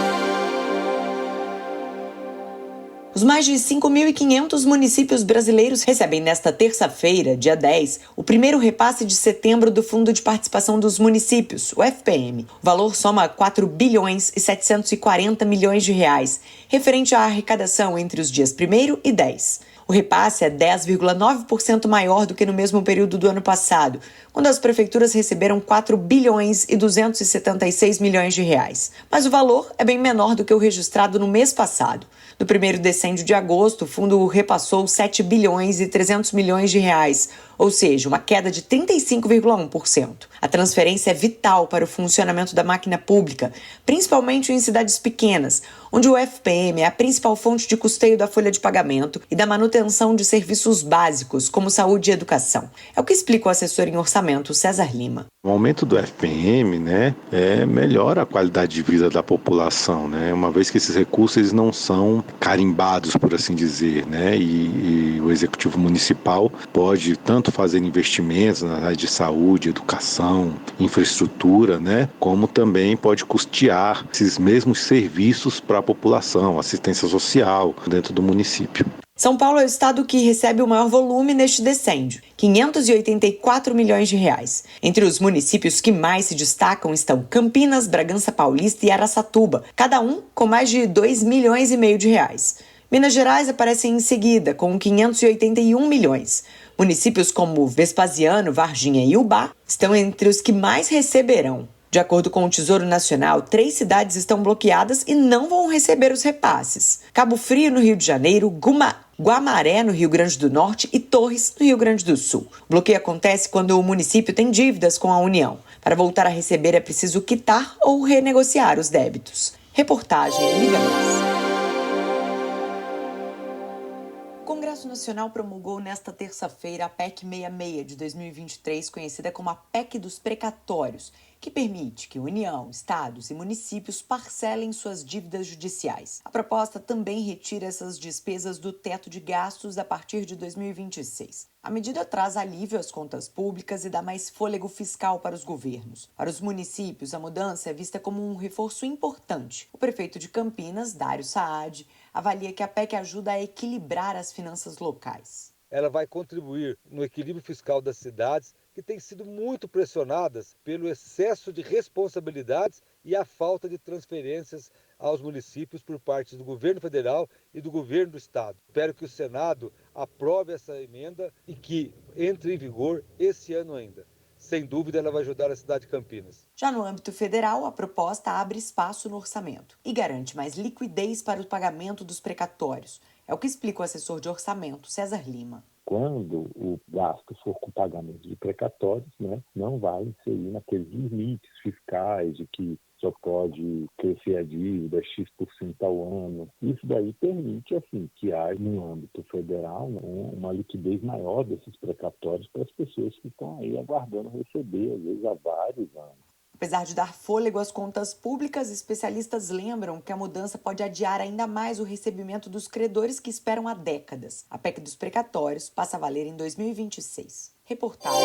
Os mais de 5.500 municípios brasileiros recebem nesta terça-feira, dia 10, o primeiro repasse de setembro do Fundo de Participação dos Municípios, o FPM. O valor soma 4 bilhões e 740 milhões de reais, referente à arrecadação entre os dias 1º e 10. O repasse é 10,9% maior do que no mesmo período do ano passado, quando as prefeituras receberam 4 bilhões e 276 milhões de reais. Mas o valor é bem menor do que o registrado no mês passado. No primeiro decêndio de agosto, o fundo repassou 7 bilhões e 300 milhões de reais, ou seja, uma queda de 35,1%. A transferência é vital para o funcionamento da máquina pública, principalmente em cidades pequenas, onde o FPM é a principal fonte de custeio da folha de pagamento e da manutenção de serviços básicos, como saúde e educação. É o que explica o assessor em orçamento, César Lima. O aumento do FPM, melhora a qualidade de vida da população, uma vez que esses recursos eles não são carimbados, por assim dizer, e o Executivo Municipal pode tanto fazer investimentos na área de saúde, educação, infraestrutura, como também pode custear esses mesmos serviços para a população, assistência social dentro do município. São Paulo é o estado que recebe o maior volume neste decêndio, 584 milhões de reais. Entre os municípios que mais se destacam estão Campinas, Bragança Paulista e Araçatuba, cada um com mais de 2,5 milhões de reais. Minas Gerais aparecem em seguida, com 581 milhões. Municípios como Vespasiano, Varginha e Ubá estão entre os que mais receberão. De acordo com o Tesouro Nacional, 3 cidades estão bloqueadas e não vão receber os repasses: Cabo Frio, no Rio de Janeiro, Guamaré, no Rio Grande do Norte e Torres, no Rio Grande do Sul. O bloqueio acontece quando o município tem dívidas com a União. Para voltar a receber é preciso quitar ou renegociar os débitos. Reportagem Liga Mais. O Congresso Nacional promulgou nesta terça-feira a PEC 66 de 2023, conhecida como a PEC dos precatórios, que permite que União, estados e municípios parcelem suas dívidas judiciais. A proposta também retira essas despesas do teto de gastos a partir de 2026. A medida traz alívio às contas públicas e dá mais fôlego fiscal para os governos. Para os municípios, a mudança é vista como um reforço importante. O prefeito de Campinas, Dário Saad, avalia que a PEC ajuda a equilibrar as finanças locais. Ela vai contribuir no equilíbrio fiscal das cidades, que têm sido muito pressionadas pelo excesso de responsabilidades e a falta de transferências aos municípios por parte do governo federal e do governo do estado. Espero que o Senado aprove essa emenda e que entre em vigor esse ano ainda. Sem dúvida, ela vai ajudar a cidade de Campinas. Já no âmbito federal, a proposta abre espaço no orçamento e garante mais liquidez para o pagamento dos precatórios. É o que explica o assessor de orçamento, César Lima. Quando o gasto for com pagamento de precatórios, não vai inserir naqueles limites fiscais de que só pode crescer a dívida X% ao ano. Isso daí permite, que haja no âmbito federal uma liquidez maior desses precatórios para as pessoas que estão aí aguardando receber, às vezes há vários anos. Apesar de dar fôlego às contas públicas, especialistas lembram que a mudança pode adiar ainda mais o recebimento dos credores que esperam há décadas. A PEC dos precatórios passa a valer em 2026. Reportagem.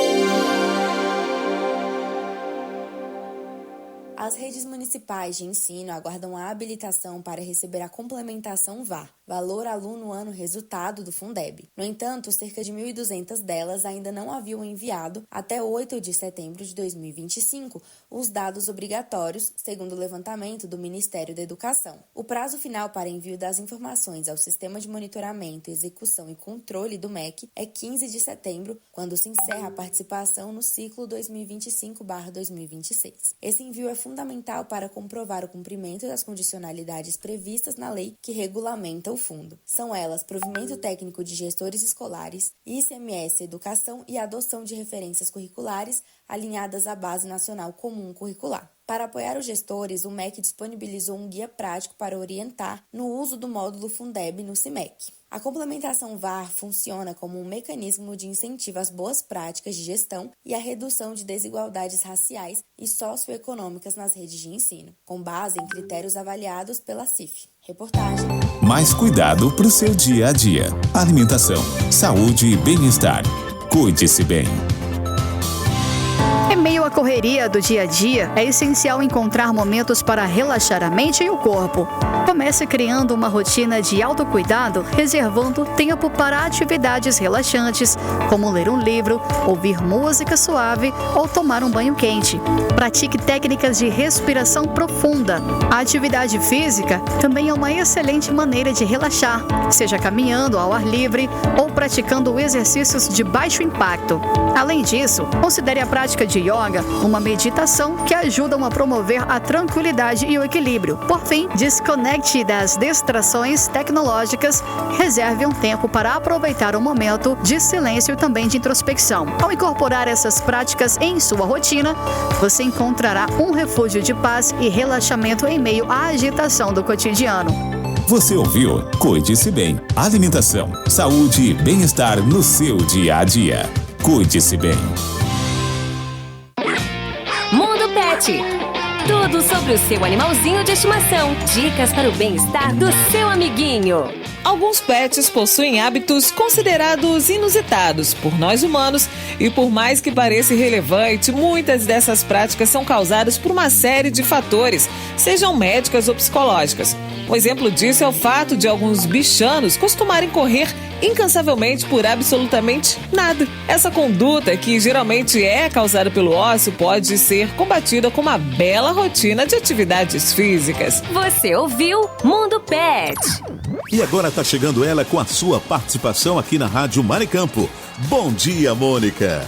As redes municipais de ensino aguardam a habilitação para receber a complementação VAR, Valor Aluno Ano Resultado do Fundeb. No entanto, cerca de 1.200 delas ainda não haviam enviado, até 8 de setembro de 2025, os dados obrigatórios, segundo o levantamento do Ministério da Educação. O prazo final para envio das informações ao Sistema de Monitoramento, Execução e Controle do MEC é 15 de setembro, quando se encerra a participação no ciclo 2025/2026. Esse envio é fundamental para comprovar o cumprimento das condicionalidades previstas na lei que regulamenta o fundo. São elas provimento técnico de gestores escolares, ICMS Educação e adoção de referências curriculares alinhadas à Base Nacional Comum Curricular. Para apoiar os gestores, o MEC disponibilizou um guia prático para orientar no uso do módulo Fundeb no CIMEC. A complementação VAR funciona como um mecanismo de incentivo às boas práticas de gestão e à redução de desigualdades raciais e socioeconômicas nas redes de ensino, com base em critérios avaliados pela CIF. Reportagem. Mais cuidado para o seu dia a dia. Alimentação, saúde e bem-estar. Cuide-se bem. Em meio à correria do dia a dia, é essencial encontrar momentos para relaxar a mente e o corpo. Comece criando uma rotina de autocuidado, reservando tempo para atividades relaxantes, como ler um livro, ouvir música suave ou tomar um banho quente. Pratique técnicas de respiração profunda. A atividade física também é uma excelente maneira de relaxar, seja caminhando ao ar livre ou praticando exercícios de baixo impacto. Além disso, considere a prática de yoga uma meditação que ajuda a promover a tranquilidade e o equilíbrio. Por fim, desconecte das distrações tecnológicas, reserve um tempo para aproveitar o momento de silêncio e também de introspecção. Ao incorporar essas práticas em sua rotina, você encontrará um refúgio de paz e relaxamento em meio à agitação do cotidiano. Você ouviu? Cuide-se bem. Alimentação, saúde e bem-estar no seu dia a dia. Cuide-se bem. Mundo Pet. Tudo sobre o seu animalzinho de estimação. Dicas para o bem-estar do seu amiguinho. Alguns pets possuem hábitos considerados inusitados por nós humanos e, por mais que pareça irrelevante, muitas dessas práticas são causadas por uma série de fatores, sejam médicas ou psicológicas. Um exemplo disso é o fato de alguns bichanos costumarem correr incansavelmente por absolutamente nada. Essa conduta, que geralmente é causada pelo ócio, pode ser combatida com uma bela rotina de atividades físicas. Você ouviu Mundo Pet. E agora está chegando ela com a sua participação aqui na Rádio Maricampo. Bom dia, Mônica.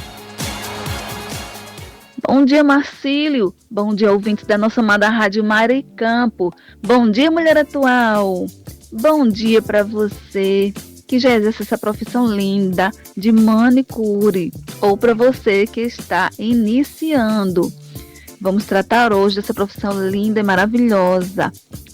Bom dia, Marcílio. Bom dia, ouvintes da nossa amada Rádio Maricampo. Bom dia, mulher atual. Bom dia para você que já exerce essa profissão linda de manicure, ou para você que está iniciando. Vamos tratar hoje dessa profissão linda e maravilhosa.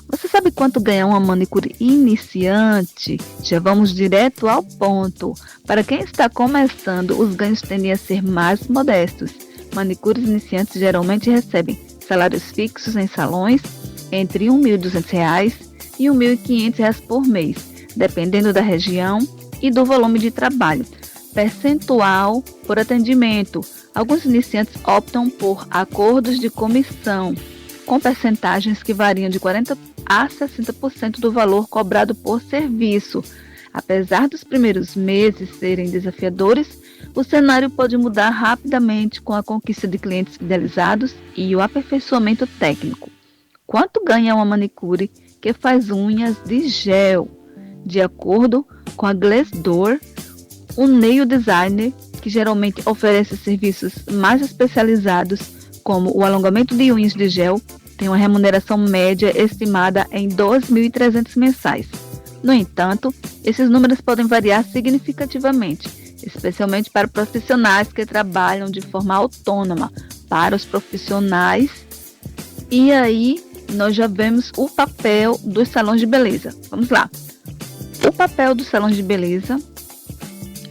Você sabe quanto ganha uma manicure iniciante? Já vamos direto ao ponto. Para quem está começando, os ganhos tendem a ser mais modestos. Manicures iniciantes geralmente recebem salários fixos em salões entre R$ 1.200 e R$ 1.500 por mês, dependendo da região e do volume de trabalho. Percentual por atendimento. Alguns iniciantes optam por acordos de comissão, com percentagens que variam de 40% a 60% do valor cobrado por serviço. Apesar dos primeiros meses serem desafiadores, o cenário pode mudar rapidamente com a conquista de clientes fidelizados e o aperfeiçoamento técnico. Quanto ganha uma manicure que faz unhas de gel? De acordo com a Glassdoor, o nail designer, que geralmente oferece serviços mais especializados, como o alongamento de unhas de gel, tem uma remuneração média estimada em R$ 2.300 mensais. No entanto, esses números podem variar significativamente, especialmente para profissionais que trabalham de forma autônoma. Para os profissionais, e aí nós já vemos o papel dos salões de beleza. Vamos lá. O papel dos salões de beleza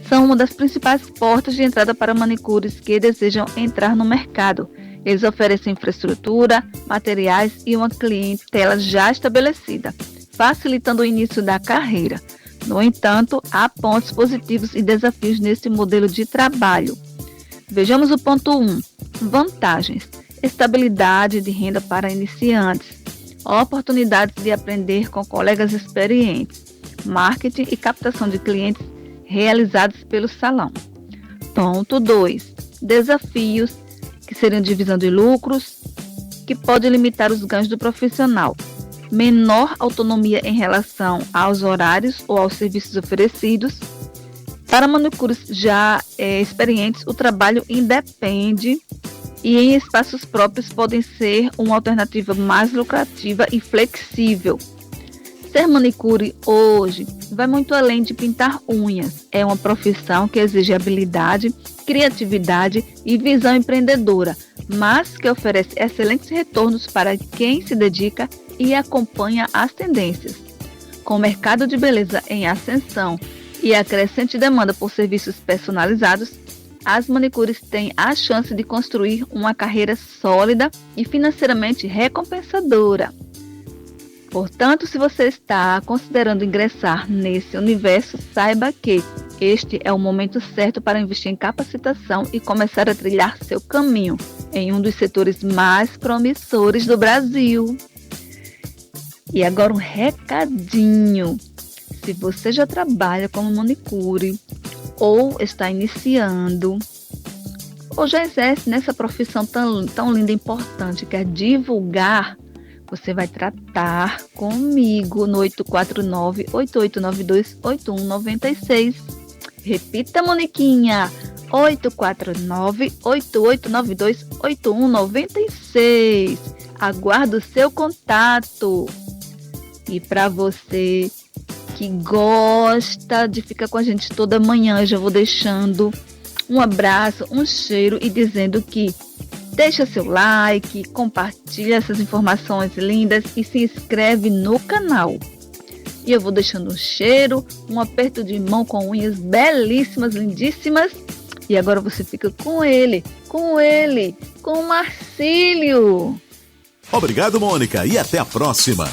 são uma das principais portas de entrada para manicures que desejam entrar no mercado. Eles oferecem infraestrutura, materiais e uma clientela já estabelecida, facilitando o início da carreira. No entanto, há pontos positivos e desafios nesse modelo de trabalho. Vejamos o ponto 1. Vantagens. Estabilidade de renda para iniciantes. Oportunidades de aprender com colegas experientes. Marketing e captação de clientes realizados pelo salão. Ponto 2. Desafios, que seriam divisão de lucros, que pode limitar os ganhos do profissional. Menor autonomia em relação aos horários ou aos serviços oferecidos. Para manicures já experientes, o trabalho independe e em espaços próprios podem ser uma alternativa mais lucrativa e flexível. Ser manicure hoje vai muito além de pintar unhas. É uma profissão que exige habilidade, criatividade e visão empreendedora, mas que oferece excelentes retornos para quem se dedica e acompanha as tendências. Com o mercado de beleza em ascensão e a crescente demanda por serviços personalizados, as manicures têm a chance de construir uma carreira sólida e financeiramente recompensadora. Portanto, se você está considerando ingressar nesse universo, saiba que este é o momento certo para investir em capacitação e começar a trilhar seu caminho em um dos setores mais promissores do Brasil. E agora um recadinho. Se você já trabalha como manicure ou está iniciando ou já exerce nessa profissão tão linda e importante que é divulgar, você vai tratar comigo no 849-8892-8196. Repita, Moniquinha, 849-8892-8196. Aguardo o seu contato. E para você que gosta de ficar com a gente toda manhã, eu já vou deixando um abraço, um cheiro e dizendo que deixa seu like, compartilha essas informações lindas e se inscreve no canal. E eu vou deixando um cheiro, um aperto de mão com unhas belíssimas, lindíssimas. E agora você fica com ele, com o Marcílio. Obrigado, Mônica, e até a próxima.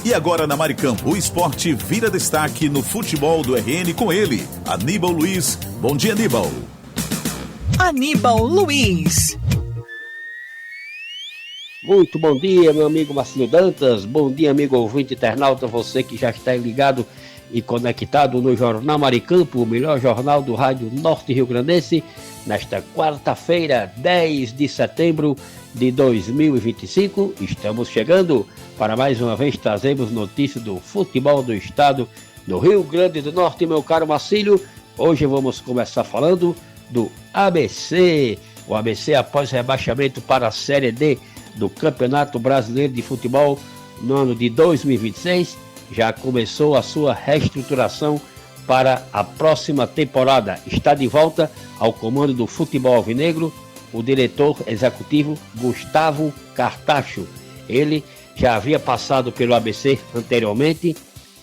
E agora na Maricampo, o esporte vira destaque no futebol do RN com ele, Aníbal Luiz. Bom dia, Aníbal. Aníbal Luiz. Muito bom dia, meu amigo Marcílio Dantas. Bom dia, amigo ouvinte internauta, você que já está ligado e conectado no Jornal Maricampo, o melhor jornal do rádio Norte Rio Grandense, nesta quarta-feira, 10 de setembro de 2025. Estamos chegando para mais uma vez trazemos notícias do futebol do estado do Rio Grande do Norte, meu caro Marcílio. Hoje vamos começar falando do ABC. O ABC, após rebaixamento para a Série D do Campeonato Brasileiro de Futebol no ano de 2026, já começou a sua reestruturação para a próxima temporada. Está de volta ao comando do futebol alvinegro o diretor executivo Gustavo Cartacho. Ele já havia passado pelo ABC anteriormente,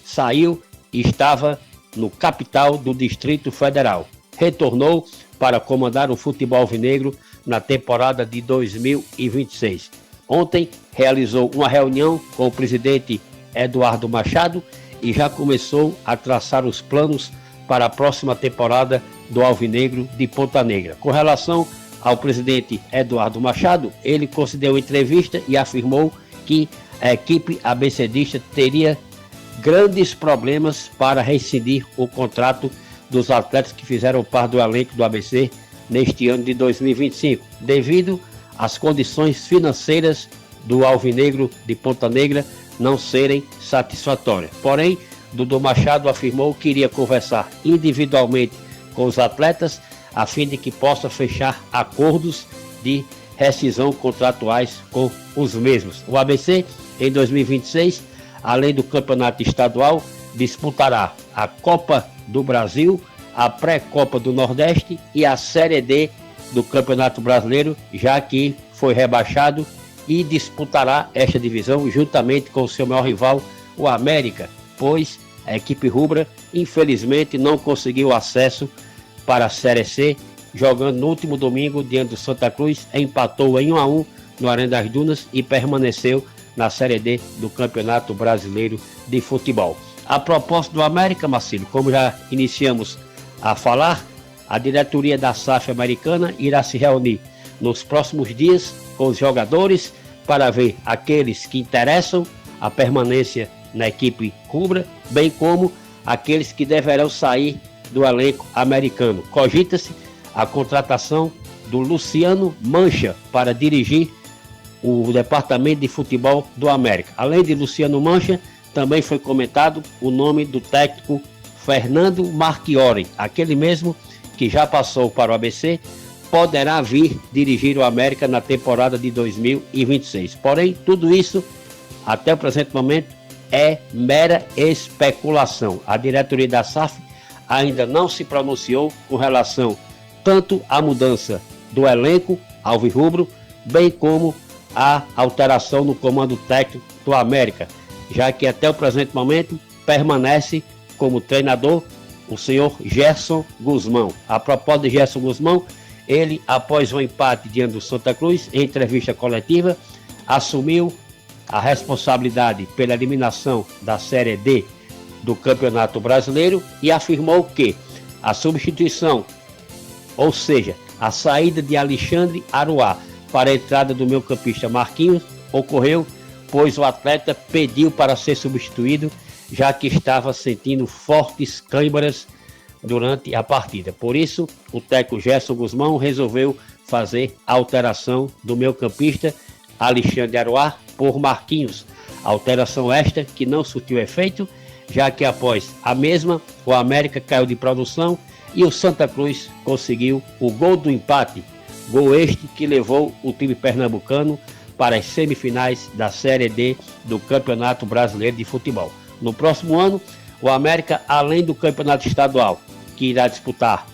saiu e estava no capital do Distrito Federal. Retornou para comandar o futebol alvinegro na temporada de 2026. Ontem realizou uma reunião com o presidente Eduardo Machado e já começou a traçar os planos para a próxima temporada do Alvinegro de Ponta Negra. Com relação ao presidente Eduardo Machado, ele concedeu entrevista e afirmou que a equipe abcdista teria grandes problemas para rescindir o contrato dos atletas que fizeram parte do elenco do ABC neste ano de 2025, devido às condições financeiras do Alvinegro de Ponta Negra não serem satisfatórias. Porém, Dudu Machado afirmou que iria conversar individualmente com os atletas a fim de que possa fechar acordos de rescisão contratuais com os mesmos. O ABC, em 2026, além do campeonato estadual, disputará a Copa do Brasil, a pré-Copa do Nordeste e a Série D do Campeonato Brasileiro, já que foi rebaixado, e disputará esta divisão juntamente com o seu maior rival, o América, pois a equipe rubra, infelizmente, não conseguiu acesso para a Série C, jogando no último domingo diante do Santa Cruz, empatou em 1-1 no Arena das Dunas e permaneceu na Série D do Campeonato Brasileiro de Futebol. A propósito do América, Marcílio, como já iniciamos a falar, a diretoria da SAF americana irá se reunir nos próximos dias com os jogadores para ver aqueles que interessam a permanência na equipe rubra, bem como aqueles que deverão sair do elenco americano. Cogita-se a contratação do Luciano Mancha para dirigir o departamento de futebol do América. Além de Luciano Mancha, também foi comentado o nome do técnico Fernando Marchiori, aquele mesmo que já passou para o ABC, poderá vir dirigir o América na temporada de 2026. Porém, tudo isso, até o presente momento, é mera especulação. A diretoria da SAF ainda não se pronunciou com relação tanto à mudança do elenco alvirrubro, bem como a alteração no comando técnico do América, já que até o presente momento permanece como treinador o senhor Gerson Guzmão. A propósito de Gerson Guzmão, ele, após o empate diante do Santa Cruz, em entrevista coletiva, assumiu a responsabilidade pela eliminação da Série D do Campeonato Brasileiro e afirmou que a substituição, ou seja, a saída de Alexandre Aruá para a entrada do meio campista Marquinhos ocorreu, pois o atleta pediu para ser substituído, já que estava sentindo fortes câimbras durante a partida. Por isso, o técnico Gerson Guzmão resolveu fazer a alteração do meio campista Alexandre Aroá por Marquinhos. Alteração esta que não surtiu efeito, já que após a mesma, o América caiu de produção e o Santa Cruz conseguiu o gol do empate. Gol este que levou o time pernambucano para as semifinais da Série D do Campeonato Brasileiro de Futebol. No próximo ano, o América, além do Campeonato Estadual, que irá disputar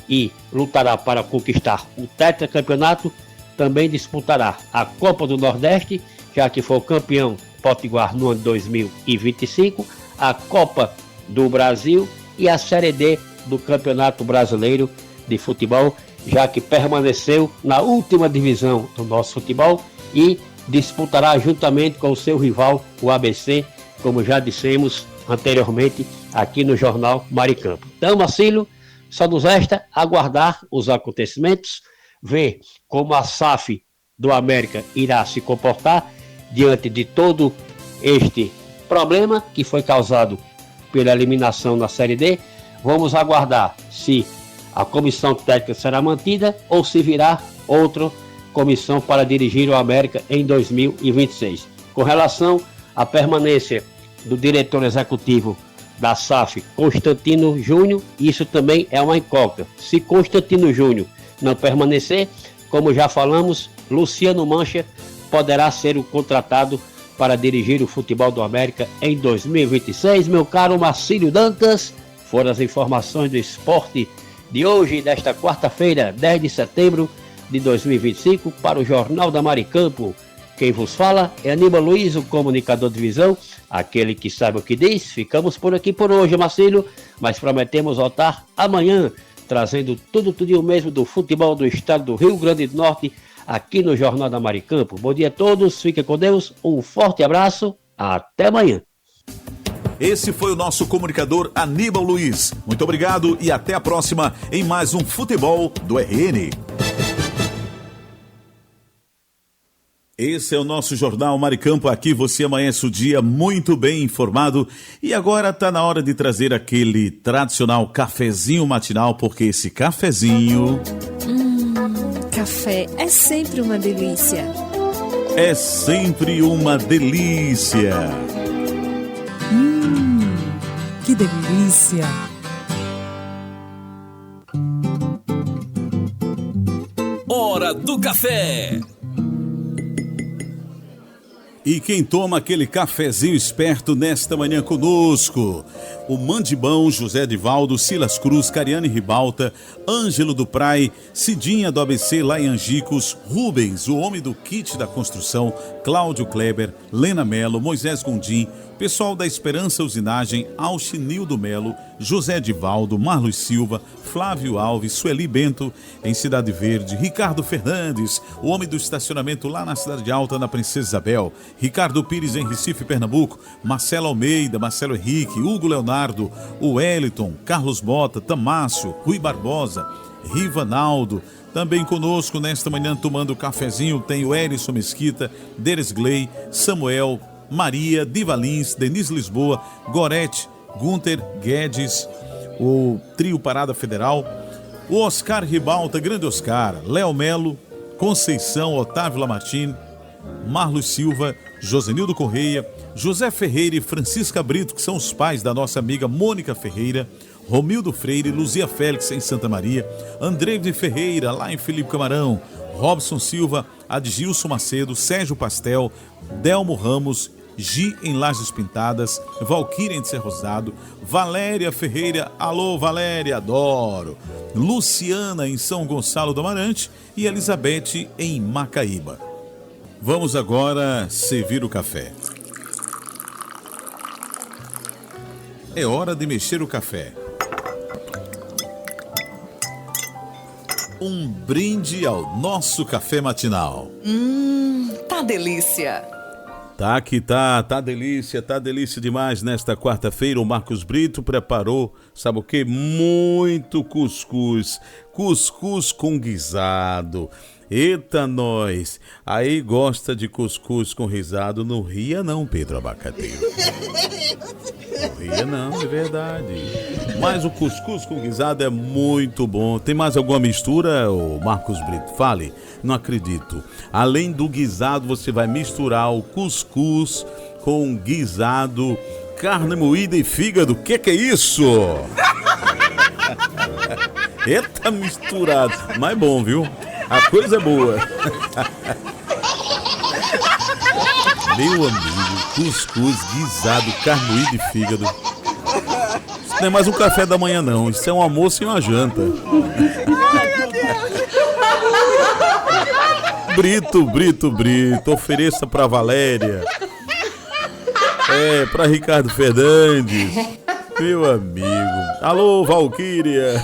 e lutará para conquistar o tetracampeonato, também disputará a Copa do Nordeste, já que foi o campeão potiguar no ano de 2025, a Copa do Brasil e a Série D do Campeonato Brasileiro de Futebol, já que permaneceu na última divisão do nosso futebol e disputará juntamente com o seu rival, o ABC, como já dissemos anteriormente aqui no Jornal Maricampo. Então, Marcílio, só nos resta aguardar os acontecimentos, ver como a SAF do América irá se comportar diante de todo este problema que foi causado pela eliminação na Série D. Vamos aguardar se a comissão técnica será mantida ou se virá outra comissão para dirigir o América em 2026. Com relação à permanência do diretor executivo da SAF, Constantino Júnior, isso também é uma incógnita. Se Constantino Júnior não permanecer, como já falamos, Luciano Mancha poderá ser o contratado para dirigir o futebol do América em 2026. Meu caro Marcílio Dantas, foram as informações do esporte de hoje, desta quarta-feira, 10 de setembro de 2025, para o Jornal da Maricampo. Quem vos fala é Aníbal Luiz, o comunicador de visão, aquele que sabe o que diz. Ficamos por aqui por hoje, Marcílio, mas prometemos voltar amanhã, trazendo tudo mesmo do futebol do estado do Rio Grande do Norte, aqui no Jornal da Maricampo. Bom dia a todos, fiquem com Deus, um forte abraço, até amanhã. Esse foi o nosso comunicador Aníbal Luiz. Muito obrigado e até a próxima em mais um Futebol do RN. Esse é o nosso Jornal Maricampo. Aqui você amanhece o dia muito bem informado. E agora está na hora de trazer aquele tradicional cafezinho matinal, porque esse cafezinho... Café é sempre uma delícia. É sempre uma delícia. Que delícia. Hora do café. E quem toma aquele cafezinho esperto nesta manhã conosco? O Mandibão, José Edivaldo, Silas Cruz, Cariane Ribalta, Ângelo do Prai, Cidinha do ABC lá em Angicos, Rubens, o homem do kit da construção, Cláudio Kleber, Lena Melo, Moisés Gondim, pessoal da Esperança Usinagem, Alchinildo Melo, José Edivaldo, Marlos Silva, Flávio Alves, Sueli Bento, em Cidade Verde, Ricardo Fernandes, o homem do estacionamento lá na Cidade Alta, na Princesa Isabel, Ricardo Pires em Recife, Pernambuco, Marcelo Almeida, Marcelo Henrique, Hugo Leonardo, o Wellington, Carlos Mota, Tamácio, Rui Barbosa, Rivanaldo. Também conosco nesta manhã tomando cafezinho tem o Erison Mesquita, Deres Gley, Samuel, Maria, Divalins, Denise Lisboa, Gorete, Gunter Guedes, o Trio Parada Federal, o Oscar Ribalta, Grande Oscar, Léo Melo, Conceição, Otávio Lamartine, Marlos Silva, Josenildo Correia, José Ferreira e Francisca Brito, que são os pais da nossa amiga Mônica Ferreira, Romildo Freire, Luzia Félix em Santa Maria, Andrei Ferreira lá em Felipe Camarão, Robson Silva, Adgilson Macedo, Sérgio Pastel, Delmo Ramos, Gi em Lajes Pintadas, Valquíria em Ser Rosado, Valéria Ferreira, alô Valéria, adoro, Luciana em São Gonçalo do Amarante e Elizabeth em Macaíba. Vamos agora servir o café. É hora de mexer o café. Um brinde ao nosso café matinal. Tá delícia. Tá que tá delícia demais nesta quarta-feira. O Marcos Brito preparou, sabe o que? Muito cuscuz com guisado. Eita, nós. Aí gosta de cuscuz com risado. Não ria não, Pedro Abacateiro. Não ria não, é verdade. Mas o cuscuz com guisado é muito bom. Tem mais alguma mistura, ô Marcos Brito? Fale. Não acredito. Além do guisado, você vai misturar o cuscuz com guisado, carne moída e fígado. Que é isso? Eita, misturado. Mas bom, viu? A coisa é boa. Meu amigo, cuscuz, guisado, carne moída e fígado. Isso não é mais um café da manhã, não. Isso é um almoço e uma janta. Brito, ofereça pra Valéria. Pra Ricardo Fernandes. Meu amigo. Alô, Valquíria.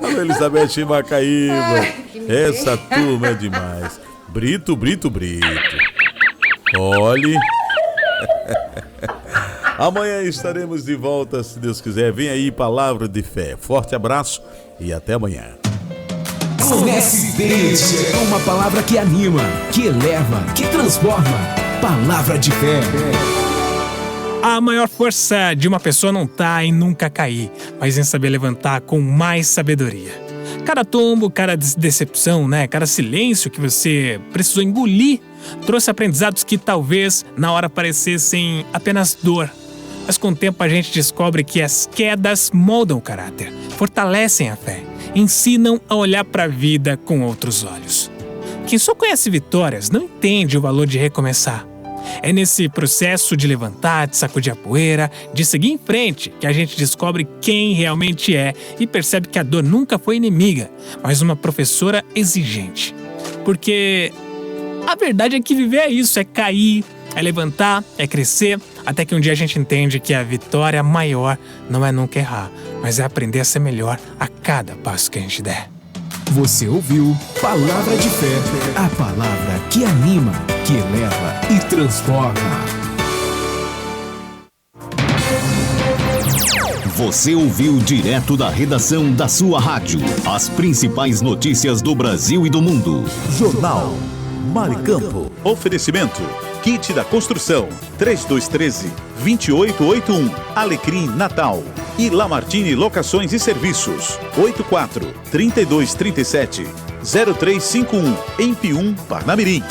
Alô, Elizabeth Macaíba. Essa turma é demais. Brito. Olhe. Amanhã estaremos de volta, se Deus quiser. Vem aí, palavra de fé. Forte abraço e até amanhã. Comece desde uma palavra que anima, que eleva, que transforma. Palavra de fé. A maior força de uma pessoa não está em nunca cair, mas em saber levantar com mais sabedoria. Cada tombo, cada decepção, cada silêncio que você precisou engolir, trouxe aprendizados que talvez na hora parecessem apenas dor. Mas com o tempo a gente descobre que as quedas moldam o caráter, fortalecem a fé, ensinam a olhar para a vida com outros olhos. Quem só conhece vitórias não entende o valor de recomeçar. É nesse processo de levantar, de sacudir a poeira, de seguir em frente, que a gente descobre quem realmente é e percebe que a dor nunca foi inimiga, mas uma professora exigente. Porque a verdade é que viver é isso, é cair, é levantar, é crescer, até que um dia a gente entende que a vitória maior não é nunca errar, mas é aprender a ser melhor a cada passo que a gente der. Você ouviu Palavra de Fé, a palavra que anima, que eleva e transforma. Você ouviu direto da redação da sua rádio as principais notícias do Brasil e do mundo. Jornal Maricampo. Oferecimento: Kit da Construção 3213-2881, Alecrim Natal. E Lamartine Locações e Serviços 84-3237-0351, em Pium, Parnamirim.